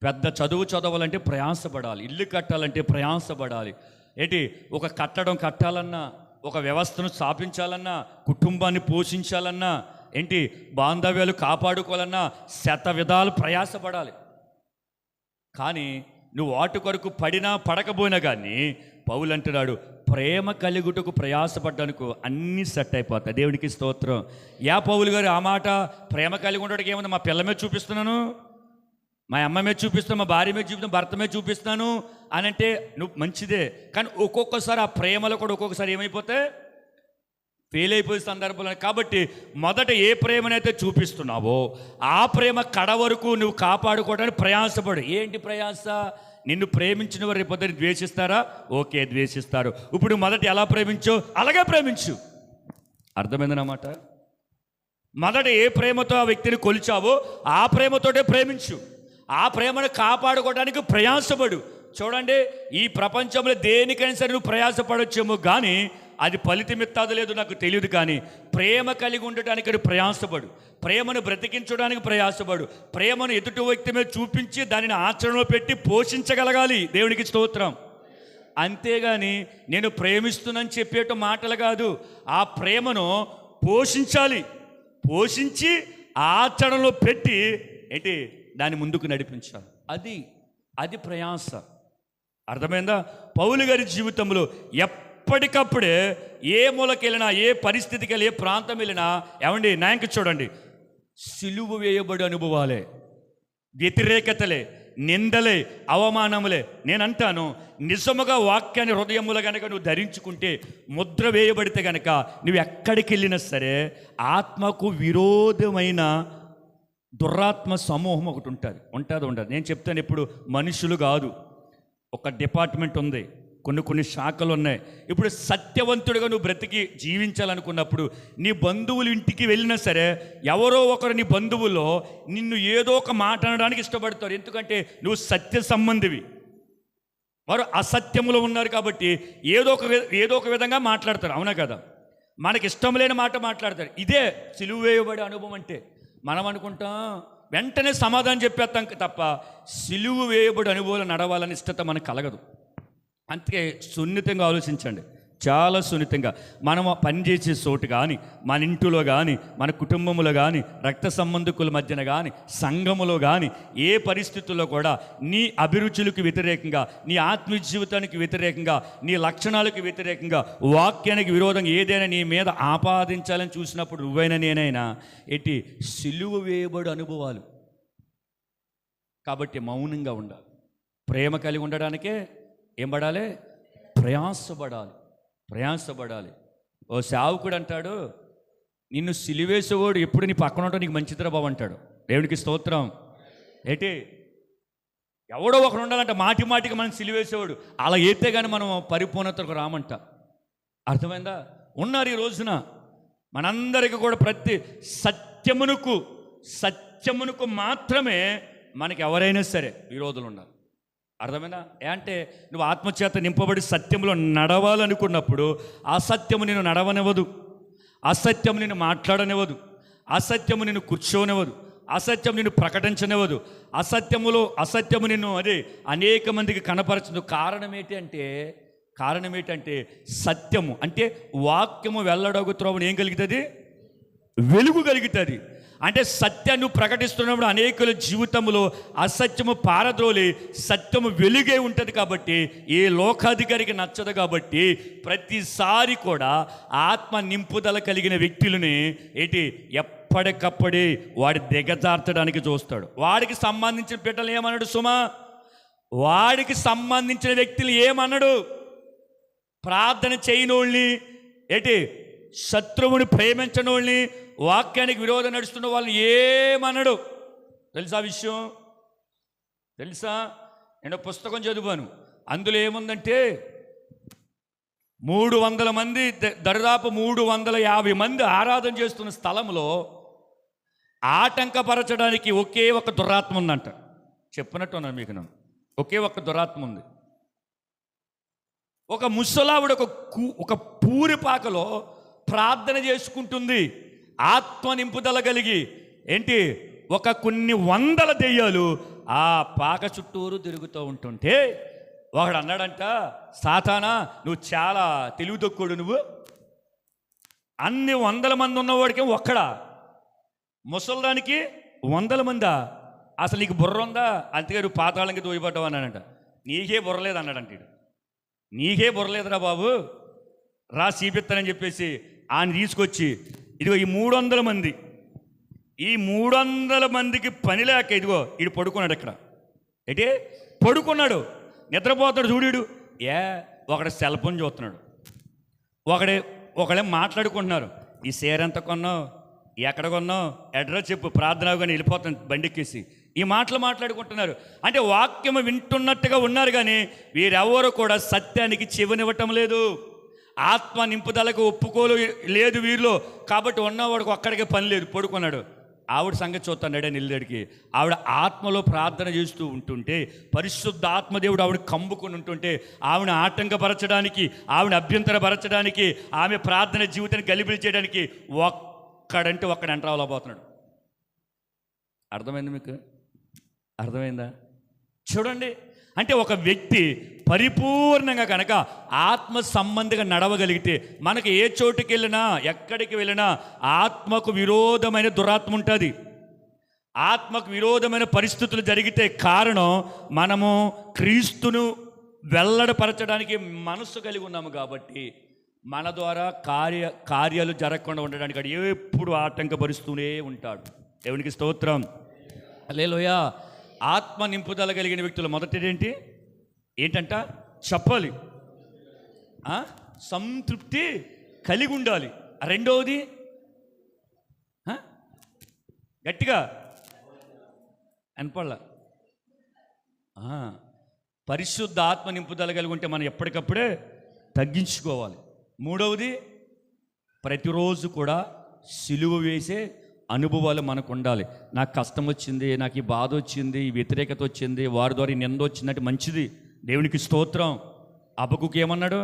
పెద్ద చదువు చదవాలంటే ప్రయాసపడాలి, ఇల్లు కట్టాలంటే ప్రయాసపడాలి. ఏంటి, ఒక కట్టడం కట్టాలన్నా, ఒక వ్యవస్థను స్థాపించాలన్నా, కుటుంబాన్ని పోషించాలన్నా, ఏంటి బాంధవ్యాలు కాపాడుకోవాలన్నా శత విధాలు ప్రయాసపడాలి. కానీ నువ్వు వాటి కొరకు పడినా పడకపోయినా కానీ పౌలు అంటున్నాడు, ప్రేమ కలుగుటకు ప్రయాసపడ్డానుకో అన్నీ సెట్ అయిపోతాయి. దేవునికి స్తోత్రం. పౌలు గారు ఆ మాట ప్రేమ కలిగి ఉండడానికి ఏముంది? మా పిల్ల మీద చూపిస్తున్నాను, మా అమ్మ మీద చూపిస్తాను, మా భార్య మీద చూపిస్తాను, భర్త మీద చూపిస్తాను అని అంటే నువ్వు మంచిదే. కానీ ఒక్కొక్కసారి ఆ ప్రేమలో కూడా ఒక్కొక్కసారి ఏమైపోతే ఫెయిల్ అయిపోయే సందర్భాలు. కాబట్టి మొదట ఏ ప్రేమనైతే చూపిస్తున్నావో ఆ ప్రేమ కడ వరకు నువ్వు కాపాడుకోవడానికి ప్రయాసపడు. ఏంటి ప్రయాస? నిన్ను ప్రేమించిన వారు రేపొద్దున ద్వేషిస్తారా? ఓకే, ద్వేషిస్తారు. ఇప్పుడు మొదట ఎలా ప్రేమించో అలాగే ప్రేమించు. అర్థమైందన్నమాట. మొదట ఏ ప్రేమతో ఆ వ్యక్తిని కొలిచావో ఆ ప్రేమతోటే ప్రేమించు. ఆ ప్రేమను కాపాడుకోవడానికి ప్రయాసపడు. చూడండి, ఈ ప్రపంచంలో దేనికైనా సరే నువ్వు ప్రయాసపడొచ్చేమో కానీ అది ఫలితం ఇస్తాదో లేదో నాకు తెలియదు. కానీ ప్రేమ కలిగి ఉండటానికి ప్రయాసపడు, ప్రేమను బ్రతికించడానికి ప్రయాసపడు, ప్రేమను ఎదుటి వ్యక్తి మీద చూపించి దానిని ఆచరణలో పెట్టి పోషించగలగాలి. దేవునికి స్తోత్రం. అంతేగాని నేను ప్రేమిస్తున్నాను చెప్పేట మాటలు కాదు. ఆ ప్రేమను పోషించాలి, పోషించి ఆచరణలో పెట్టి ఏంటి దాన్ని ముందుకు నడిపించాలి. అది ప్రయాస. అర్థమైందా? పౌలు గారి జీవితంలో ఎప్పటికప్పుడే ఏ మూలకి వెళ్ళినా, ఏ పరిస్థితికి వెళ్ళి, ఏ ప్రాంతం వెళ్ళినా ఏమండి నాయకు చూడండి, సిలువ వేయబడి అనుభవాలే, వ్యతిరేకతలే, నిందలే, అవమానములే. నేనంటాను, నిజముగా వాక్యాన్ని హృదయముల కనుక నువ్వు ధరించుకుంటే, ముద్ర వేయబడితే కనుక నువ్వు ఎక్కడికి వెళ్ళినా సరే ఆత్మకు విరోధమైన దురాత్మ సమూహం ఒకటి ఉంటుంది. నేను చెప్తాను, ఇప్పుడు మనుషులు కాదు, ఒక డిపార్ట్మెంట్ ఉంది, కొన్ని శాఖలు ఉన్నాయి. ఇప్పుడు సత్యవంతుడిగా నువ్వు బ్రతికి జీవించాలనుకున్నప్పుడు నీ బంధువులు ఇంటికి వెళ్ళినా సరే ఎవరో ఒకరు నీ బంధువుల్లో నిన్ను ఏదో ఒక మాట అనడానికి ఇష్టపడతారు. ఎందుకంటే నువ్వు సత్య సంబంధివి, వారు అసత్యములో ఉన్నారు కాబట్టి ఏదో ఒక విధంగా మాట్లాడతారు. అవునా కదా? మనకి ఇష్టం లేని మాట మాట్లాడతారు. ఇదే సిలువ వేయబడే అనుభవం అంటే. మనం అనుకుంటాం వెంటనే సమాధానం చెప్పేస్తాం తప్ప సిలువ వేయబడి అనుభవాలు నడవాలని ఇష్టత మనకు కలగదు. అందుకే సున్నితంగా ఆలోచించండి. చాలా సున్నితంగా మనం పనిచేసే చోటు కానీ, మన ఇంటిలో కానీ, మన కుటుంబంలో కానీ, రక్త సంబంధికుల మధ్యన కానీ, సంఘములో కానీ, ఏ పరిస్థితుల్లో కూడా నీ అభిరుచులకు వ్యతిరేకంగా, నీ ఆత్మీయ జీవితానికి వ్యతిరేకంగా, నీ లక్షణాలకు వ్యతిరేకంగా, వాక్యానికి విరోధంగా ఏదైనా నీ మీద ఆపాదించాలని చూసినప్పుడు నువ్వైనా నేనైనా ఎట్టి సిలువ వేయబడు అనుభవాలు. కాబట్టి మౌనంగా ఉండాలి. ప్రేమ కలిగి ఉండడానికే ఏం పడాలి? ప్రయాసపడాలి. ఓ సేవకుడు అంటాడు, నిన్ను సిలివేసేవాడు ఎప్పుడు నీ పక్కన ఉంటావు నీకు మంచిదిరా బాబు అంటాడు. దేవునికి స్తోత్రం. ఏంటి ఎవడో ఒకడు ఉండాలంట మాటికి మనం సిలివేసేవాడు. అలా అయితే కానీ మనం పరిపూర్ణతకు రామంట. అర్థమైందా? ఉన్నారు ఈ రోజున మనందరికీ కూడా ప్రతి సత్యమునకు మాత్రమే మనకి ఎవరైనా సరే విరోధులు ఉన్నారు. అర్థమైనా? అంటే నువ్వు ఆత్మచేత నింపబడి సత్యంలో నడవాలనుకున్నప్పుడు అసత్యము నిన్ను నడవనివ్వదు, అసత్యము నిన్ను మాట్లాడనివ్వదు, అసత్యము నిన్ను కూర్చోనివ్వదు, అసత్యం నిన్ను ప్రకటించనివ్వదు, అసత్యము నిన్ను అనేక మందికి కనపరచదు. కారణం ఏంటంటే సత్యము అంటే వాక్యము వెల్లడగు త్రోవను ఏం కలుగుతుంది? వెలుగు కలుగుతుంది. అంటే సత్యాన్ని ప్రకటిస్తున్నప్పుడు అనేకుల జీవితంలో అసత్యము పారద్రోలి సత్యము వెలుగే ఉంటుంది. కాబట్టి ఏ లోకాధికారికి నచ్చదు. కాబట్టి ప్రతిసారి కూడా ఆత్మ నింపుదల కలిగిన వ్యక్తులని ఎప్పటికప్పుడే వాడి దిగజార్చడానికి చూస్తాడు. వాడికి సంబంధించిన బిడ్డలు ఏమన్నాడు సుమా? వాడికి సంబంధించిన వ్యక్తులు ఏమన్నాడు? ప్రార్థన చేయనోళ్ళని, శత్రువుని ప్రేమించనోళ్ళని, వాక్యానికి విరోధం నడుస్తున్న వాళ్ళని ఏమన్నాడు తెలుసా? విషయం తెలుసా? నేను పుస్తకం చదివాను. అందులో ఏముందంటే 300 మంది, దరిదాపు 350 మంది ఆరాధన చేస్తున్న స్థలంలో ఆటంకపరచడానికి ఒకే ఒక దురాత్మ ఉందంట. చెప్పినట్టున్నాను మీకు నేను. ఒకే ఒక దురాత్మ ఉంది. ఒక ముసలావిడ ఒక పూరిపాకలో ప్రార్థన చేసుకుంటుంది. ఆత్మ నింపుదల కలిగి కొన్ని వందల దెయ్యాలు ఆ పాక చుట్టూరు తిరుగుతూ ఉంటుంటే ఒకడు అన్నాడంట, సాతానా నువ్వు చాలా తెలివి తక్కువడు, నువ్వు అన్ని 100 మంది ఉన్నవాడికి ఒక్కడా, ముసలానికి 100 మందా? అసలు నీకు బుర్ర ఉందా? అంతగా నువ్వు పాతాళంకి తోయబడ్డావు అన్నాడంట. నీకే బుర్రలేదు అన్నాడంట. నీకే బుర్రలేదురా బాబు, రా చూపిస్తానని చెప్పేసి ఆయన తీసుకొచ్చి ఇదిగో ఈ 300 మంది, ఈ 300 మందికి పని లేక ఇదిగో ఈడు పడుకున్నాడు. ఇక్కడ పడుకున్నాడు, నిద్రపోతాడు. చూడు ఒకడు సెల్ ఫోన్ చూస్తున్నాడు, ఒకడే మాట్లాడుకుంటున్నారు. ఈ సేర్ ఎంత కొన్నావు, ఎక్కడ కొన్నావు, అడ్రస్ చెప్పు, ప్రార్థన కానీ వెళ్ళిపోతాను బండిక్కేసి. ఈ మాటలు మాట్లాడుకుంటున్నారు. అంటే వాక్యము వింటున్నట్టుగా ఉన్నారు, కానీ వీరెవరు కూడా సత్యానికి చెవినివ్వటం లేదు. ఆత్మ నింపుదలకు ఒప్పుకోలు లేదు వీరిలో. కాబట్టి ఉన్నవాడికి ఒక్కడికే పని లేదు, పడుకున్నాడు. ఆవిడ సంగతి చూస్తాడు నిల్లుడికి. ఆవిడ ఆత్మలో ప్రార్థన చేస్తూ ఉంటుంటే, పరిశుద్ధ ఆత్మదేవుడు ఆవిడ కమ్ముకుని ఉంటుంటే, ఆవిడ ఆటంకపరచడానికి, ఆవిడ అభ్యంతరపరచడానికి, ఆమె ప్రార్థన జీవితాన్ని గలిబిలి చేయడానికి ఒక్కడంటే ఒక్కడు ఎంటరావలేకపోతున్నాడు. అర్థమైంది మీకు? అర్థమైందా? చూడండి, అంటే ఒక వ్యక్తి పరిపూర్ణంగా కనుక ఆత్మ సంబంధిగా నడవగలిగితే మనకు ఏ చోటుకి వెళ్ళినా, ఎక్కడికి వెళ్ళినా ఆత్మకు విరోధమైన దురాత్మ ఉంటుంది. ఆత్మకు విరోధమైన పరిస్థితులు జరిగితే కారణం మనము క్రీస్తును వెల్లడపరచడానికి మనస్సు కలిగి ఉన్నాము. కాబట్టి మన ద్వారా కార్యాలు జరగకుండా ఉండడానికి అది ఎప్పుడు ఆటంకపరుస్తూనే ఉంటాడు. దేవునికి స్తోత్రం. హల్లెలూయా. ఆత్మ నింపుదల కలిగిన వ్యక్తులు మొదటిది ఏంటంట చెప్పాలి, సంతృప్తి కలిగి ఉండాలి. రెండవది గట్టిగా అనపడలా, పరిశుద్ధ ఆత్మ నింపుదల కలిగి ఉంటే మనం ఎప్పటికప్పుడే తగ్గించుకోవాలి. మూడవది ప్రతిరోజు కూడా సిలువ వేసే అనుభవాలు మనకు ఉండాలి. నాకు కష్టం వచ్చింది, నాకు ఈ బాధ వచ్చింది, ఈ వ్యతిరేకత వచ్చింది, వారి ద్వారా నింద వచ్చిందంటే మంచిది, దేవునికి స్తోత్రం. హబక్కూకు ఏమన్నాడు?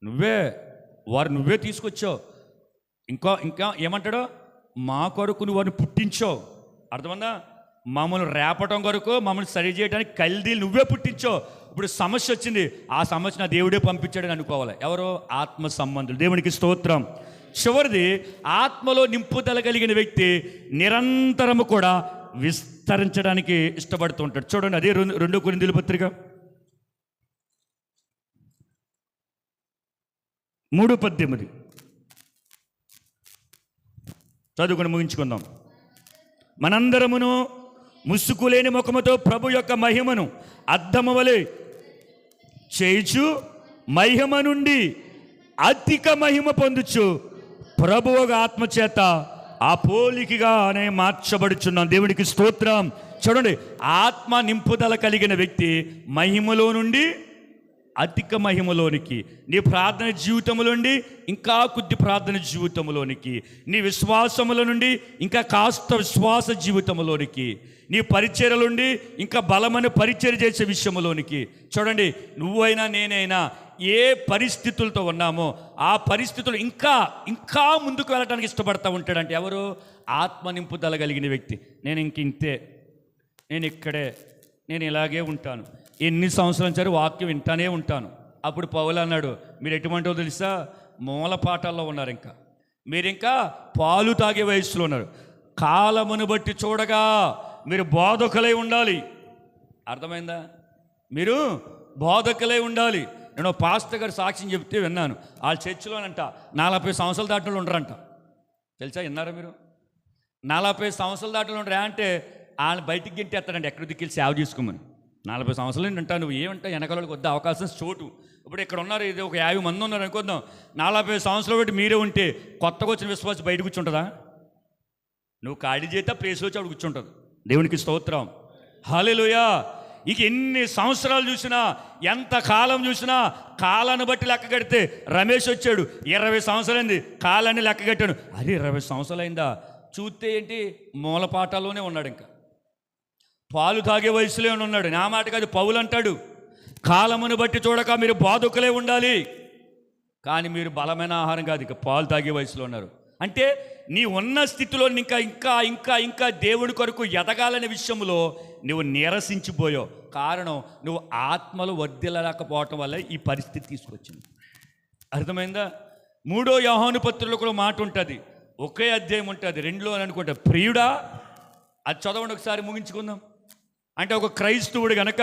నువ్వే తీసుకొచ్చావు. ఇంకా ఏమంటాడో? మా కొరకు నువ్వు వారిని పుట్టించావు. అర్థమందా? మమ్మల్ని రేపటం కొరకు, మమ్మల్ని సరి చేయడానికి కల్దీలు నువ్వే పుట్టించో. ఇప్పుడు సమస్య వచ్చింది, ఆ సమస్య నా దేవుడే పంపించాడని అనుకోవాలి. ఎవరో ఆత్మ సంబంధులు. దేవునికి స్తోత్రం. చివరిది, ఆత్మలో నింపుదల కలిగిన వ్యక్తి నిరంతరము కూడా విస్తరించడానికి ఇష్టపడుతూ ఉంటాడు. చూడండి, అదే 2 కొరింథీయుల పత్రిక 3:18 చదువుకుని ముగించుకుందాం. మనందరమును ముసుగులేని ముఖముతో ప్రభు యొక్క మహిమను అద్దము వలె చేయుచు మహిమ నుండి అధిక మహిమ పొందుచు ప్రభువు ఆత్మచేత ఆ పోలికగానే మార్చబడుచున్నాం. దేవునికి స్తోత్రం. చూడండి, ఆత్మ నింపుదల కలిగిన వ్యక్తి మహిమలో నుండి అధిక మహిమలోనికి, నీ ప్రార్థన జీవితంలో నుండి ఇంకా కొద్ది ప్రార్థన జీవితంలోనికి, నీ విశ్వాసముల నుండి ఇంకా కాస్త విశ్వాస జీవితంలోనికి, నీ పరిచర్యల నుండి ఇంకా బలమైన పరిచర్య చేసే విషయంలోనికి. చూడండి, నువ్వైనా నేనైనా ఏ పరిస్థితులతో ఉన్నామో ఆ పరిస్థితులు ఇంకా ఇంకా ముందుకు వెళ్ళడానికి ఇష్టపడతా ఉంటాడంటే ఎవరు? ఆత్మ నింపుదల కలిగిన వ్యక్తి. నేను ఇంతే, నేను ఇక్కడే, నేను ఇలాగే ఉంటాను, ఎన్ని సంవత్సరాల సరే వాక్యం వింటానే ఉంటాను. అప్పుడు పౌలు అన్నాడు, మీరు ఎటువంటివో తెలుసా? మూలపాఠాల్లో ఉన్నారు, మీరు ఇంకా పాలు తాగే వయస్సులో ఉన్నారు. కాలమును బట్టి చూడగా మీరు బోధకులై ఉండాలి. అర్థమైందా? మీరు బోధకులై ఉండాలి. నేను పాస్టర్ గారు సాక్ష్యం చెప్తే విన్నాను. వాళ్ళ చర్చిలోనంట 40 సంవత్సరాలు దాటిన వాళ్ళు ఉండరంట. తెలుసా? విన్నారా మీరు? 40 సంవత్సరాలు దాటిన ఉండరా అంటే వాళ్ళు బయటికి గింటేస్తారండి, ఎక్కడ దిక్కి సేవ చేసుకోమని. 40 సంవత్సరాలు ఉంటా, నువ్వు ఏమంటా వెనకాలకి వద్ద అవకాశం చోటు. ఇప్పుడు ఇక్కడ ఉన్నారు, ఇది ఒక 50 మంది ఉన్నారు అనుకుందాం. 40 సంవత్సరాలు బట్టి మీరే ఉంటే కొత్తగా వచ్చిన విశ్వాసం బయట కూర్చుంటుందా? నువ్వు ఖాళీ చేస్తే ప్లేస్ వచ్చి ఆవిడ కూర్చుంటుంది. దేవునికి స్తోత్రం. హల్లెలూయా. ఇక ఎన్ని సంవత్సరాలు చూసినా, ఎంత కాలం చూసినా, కాలాన్ని బట్టి లెక్క కడితే రమేష్ వచ్చాడు 20 సంవత్సరాలైంది, కాలాన్ని లెక్క కట్టాడు. అరే 20 సంవత్సరాలు అయిందా? చూస్తే ఏంటి, మూలపాఠాల్లోనే ఉన్నాడు, ఇంకా పాలు తాగే వయసులో ఉన్నాడు. నా మాట కాదు, పౌలు అంటాడు, కాలమును బట్టి చూడక మీరు బోధకులే ఉండాలి, కానీ మీరు బలమైన ఆహారం కాదు, ఇక పాలు తాగే వయసులో ఉన్నారు. అంటే నీ ఉన్న స్థితిలో ఇంకా ఇంకా ఇంకా ఇంకా దేవుడి కొరకు ఎదగాలనే విషయంలో నువ్వు నీరసించిపోయావు. కారణం, నువ్వు ఆత్మలో వర్ధిల్లలేకపోవటం వల్ల ఈ పరిస్థితి తీసుకొచ్చింది. అర్థమైందా? 3 యోహాను పత్రికలో కూడా మాట ఉంటుంది, ఒకే అధ్యాయం ఉంటుంది, 2లో అనుకుంటా, ప్రియుడా. అది చదవండి ఒకసారి, ముగించుకుందాం. అంటే ఒక క్రైస్తవుడు గనక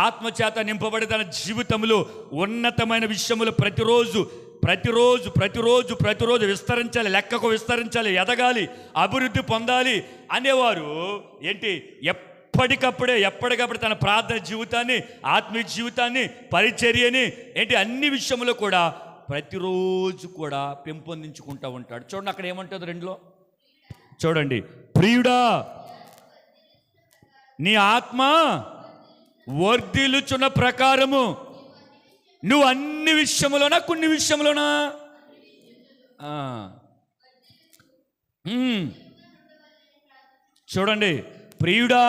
ఆత్మచేత నింపబడి తన జీవితంలో ఉన్నతమైన విషయములు ప్రతిరోజు విస్తరించాలి, లెక్కకు విస్తరించాలి, ఎదగాలి, అభివృద్ధి పొందాలి అనేవారు ఏంటి, ఎప్పటికప్పుడు తన ప్రార్థన జీవితాన్ని, ఆత్మీయ జీవితాన్ని, పరిచర్యని ఏంటి అన్ని విషయంలో కూడా ప్రతిరోజు కూడా పెంపొందించుకుంటూ ఉంటాడు. చూడండి అక్కడ ఏమంటుంది 2లో, చూడండి, ప్రియుడా నీ ఆత్మ వర్ధిల్లుచున్న ప్రకారము నువ్వు అన్ని విషయములోనా కొన్ని విషయములోనా? చూడండి, ప్రియుడా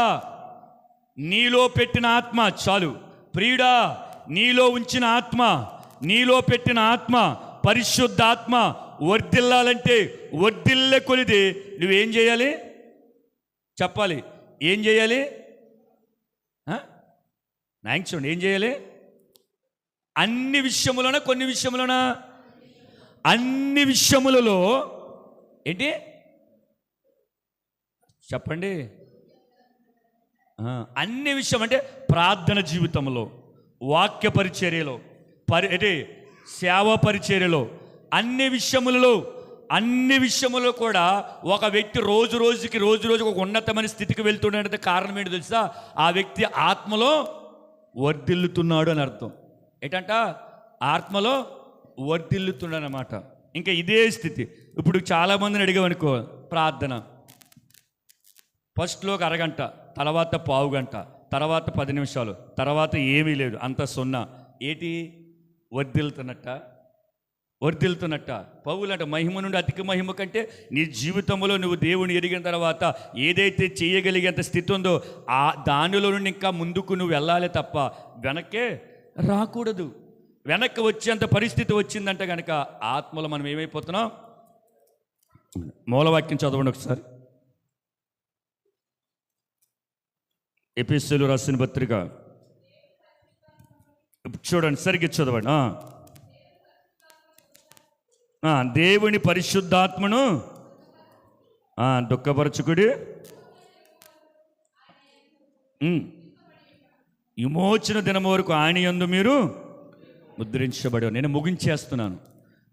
నీలో పెట్టిన ఆత్మ, చాలు, ప్రియుడా నీలో ఉంచిన ఆత్మ, నీలో పెట్టిన ఆత్మ, పరిశుద్ధాత్మ వర్ధిల్లాలంటే వర్ధిల్లే కొలిది నువ్వేం చేయాలి చెప్పాలి. ఏం చేయాలి? చూడండి, ఏం చేయాలి? అన్ని విషయములోనా కొన్ని విషయములోనా? అన్ని విషయములలో ఏంటి చెప్పండి? అన్ని విషయం అంటే ప్రార్థన జీవితంలో, వాక్య పరిచర్యలో, సేవా పరిచర్యలో, అన్ని విషయములలో కూడా ఒక వ్యక్తి రోజు రోజుకి ఒక ఉన్నతమైన స్థితికి వెళ్తుండే కారణం ఏంటి తెలుసా? ఆ వ్యక్తి ఆత్మలో వర్ధిల్లుతున్నాడు అని అర్థం. ఏంటంట? ఆత్మలో వర్ధిల్లుతున్నాడు అన్నమాట. ఇంకా ఇదే స్థితి. ఇప్పుడు చాలామందిని అడిగామనుకో, ప్రార్థన ఫస్ట్లో ఒక అరగంట, తర్వాత పావు గంట, తర్వాత 10 నిమిషాలు, తర్వాత ఏమీ లేదు, అంత సున్నా. ఏంటి? వర్ధిల్లుతున్నట్ట. పౌలు అంటే మహిమ నుండి అధిక మహిమ కంటే నీ జీవితంలో నువ్వు దేవుని ఎరిగిన తర్వాత ఏదైతే చేయగలిగేంత స్థితి ఉందో దానిలో నుండి ఇంకా ముందుకు నువ్వు వెళ్ళాలి తప్ప వెనక్కే రాకూడదు. వెనక్కి వచ్చేంత పరిస్థితి వచ్చిందంటే కనుక ఆత్మలో మనం ఏమైపోతున్నాం? మూలవాక్యం చదవండి ఒకసారి. ఎఫెసీయులకు రాసిన పత్రిక చూడండి, సరిగ్గా చదవండి. దేవుని పరిశుద్ధాత్మను దుఃఖపరచుకుడి, విమోచన దినం వరకు ఆయన యందు మీరు ముద్రించబడి. నేను ముగించేస్తున్నాను.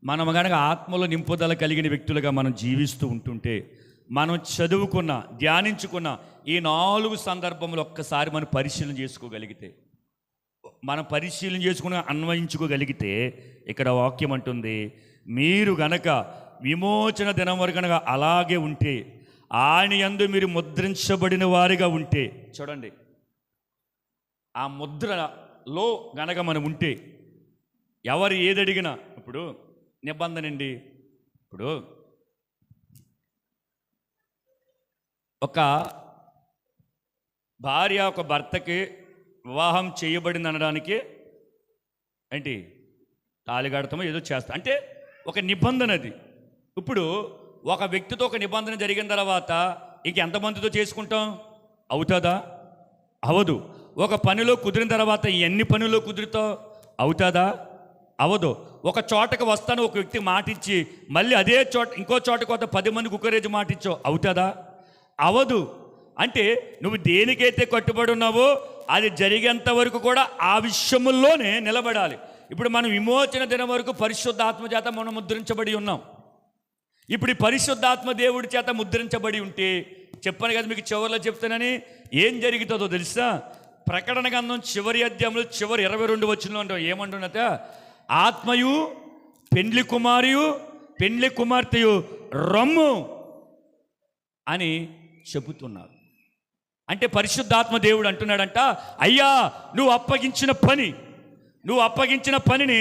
మనం కనుక ఆత్మలో నింపుదల కలిగిన వ్యక్తులుగా మనం జీవిస్తూ ఉంటుంటే, మనం చదువుకున్న ధ్యానించుకున్న ఈ 4 సందర్భంలో ఒక్కసారి మనం పరిశీలన చేసుకుని అన్వయించుకోగలిగితే ఇక్కడ వాక్యం అంటుంది, మీరు గనక విమోచన దినం వరకు కనుక అలాగే ఉంటే, ఆయన యందు మీరు ముద్రించబడిన వారిగా ఉంటే, చూడండి, ఆ ముద్రలో గనక మనం ఉంటే ఎవరు ఏదడిగినా, ఇప్పుడు నిబంధన అండి, ఇప్పుడు ఒక భార్య ఒక భర్తకి వివాహం చేయబడింది అనడానికి ఏంటి, తాళిగడతామో ఏదో చేస్తా అంటే ఒక నిబంధన అది. ఇప్పుడు ఒక వ్యక్తితో ఒక నిబంధన జరిగిన తర్వాత ఇంకెంతమందితో చేసుకుంటాం? అవుతుందా? అవదు. ఒక పనిలో కుదిరిన తర్వాత ఎన్ని పనుల్లో కుదురుతావు? అవుతుందా? అవదు. ఒక చోటకు వస్తాను ఒక వ్యక్తి మాటిచ్చి మళ్ళీ అదే చోట ఇంకో చోటకు వద్ద 10 మందికి కుక్కరేజ్ మాటిచ్చావు, అవుతుందా? అవదు. అంటే నువ్వు దేనికైతే కట్టుబడి ఉన్నావో అది జరిగేంత వరకు కూడా ఆ విషయముల్లోనే నిలబడాలి. ఇప్పుడు మనం విమోచన దినం వరకు పరిశుద్ధాత్మ చేత మనం ముద్రించబడి ఉన్నాం. ఇప్పుడు ఈ పరిశుద్ధాత్మ దేవుడి చేత ముద్రించబడి ఉంటే, చెప్పాను కదా మీకు చివరిలో చెప్తానని, ఏం జరుగుతుందో తెలుసా? ప్రకటన గ్రంథం చివరి అధ్యాయంలో చివరి 22 వచనంలో ఏమంటున్నట, ఆత్మయు పెండ్లి కుమారియు పెండ్లి కుమార్తెయు రమ్ము అని చెబుతున్నారు. అంటే పరిశుద్ధాత్మ దేవుడు అంటున్నాడంట, అయ్యా నువ్వు అప్పగించిన పనిని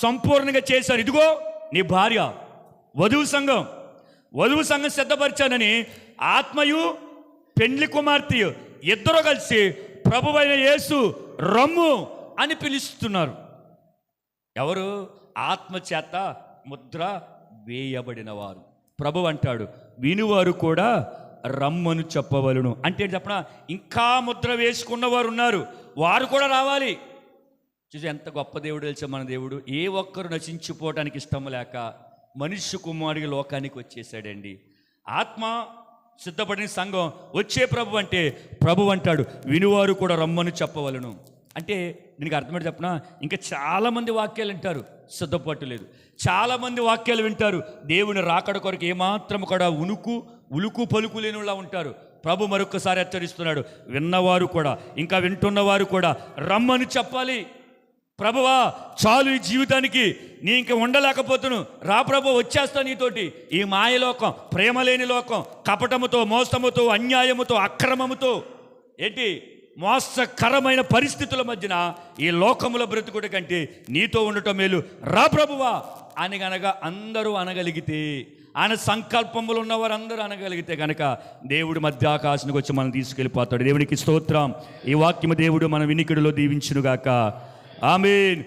సంపూర్ణంగా చేశాను. ఇదిగో నీ భార్య, వధువు సంఘం సిద్ధపరిచానని ఆత్మయు పెండ్లి కుమార్తెయు ఇద్దరు కలిసి ప్రభువైన యేసు రమ్ము అని పిలుస్తున్నారు. ఎవరు? ఆత్మ చేత ముద్ర వేయబడిన వారు. ప్రభు అంటాడు, వినువారు కూడా రమ్మను చెప్పవలను. అంటే చెప్పనా, ఇంకా ముద్ర వేసుకున్న వారు ఉన్నారు, వారు కూడా రావాలి. చూసి ఎంత గొప్ప దేవుడు తెలుసా మన దేవుడు. ఏ ఒక్కరు నశించిపోవడానికి ఇష్టం లేక మనుష్య కుమారుడి లోకానికి వచ్చేసాడండి. ఆత్మ సిద్ధపడిన సంఘం వచ్చే ప్రభు అంటే, ప్రభు అంటాడు వినువారు కూడా రమ్మను చెప్పవలను. అంటే దీనికి అర్థమేంటి చెప్పనా, ఇంకా చాలామంది వాక్యాలు వింటారు, సిద్ధపట్టు లేదు. చాలామంది వాక్యాలు వింటారు, దేవుని రాకడ కొరకు ఏమాత్రం కూడా ఉలుకు పలుకు లేనిలా ఉంటారు. ప్రభు మరొకసారి హెచ్చరిస్తున్నాడు, విన్నవారు కూడా ఇంకా వింటున్నవారు కూడా రమ్మని చెప్పాలి. ప్రభువా చాలు ఈ జీవితానికి, నీ ఇంక ఉండలేకపోతును, రా ప్రభు వచ్చేస్తా నీతోటి. ఈ మాయలోకం, ప్రేమలేని లోకం, కపటముతో, మోసముతో, అన్యాయముతో, అక్రమముతో, ఏంటి మోసకరమైన పరిస్థితుల మధ్యన ఈ లోకముల బ్రతుకుట కంటే నీతో ఉండటం మేలు, రా ప్రభువా అని గనక అందరూ అనగలిగితే, ఆయన సంకల్పములు ఉన్నవారు అందరూ అనగలిగితే కనుక దేవుడు మధ్య ఆకాశానికి వచ్చి మనం తీసుకెళ్ళిపోతాడు. దేవునికి స్తోత్రం. ఈ వాక్యము దేవుడు మన వినికిడిలో దీవించునుగాక. ఆమేన్.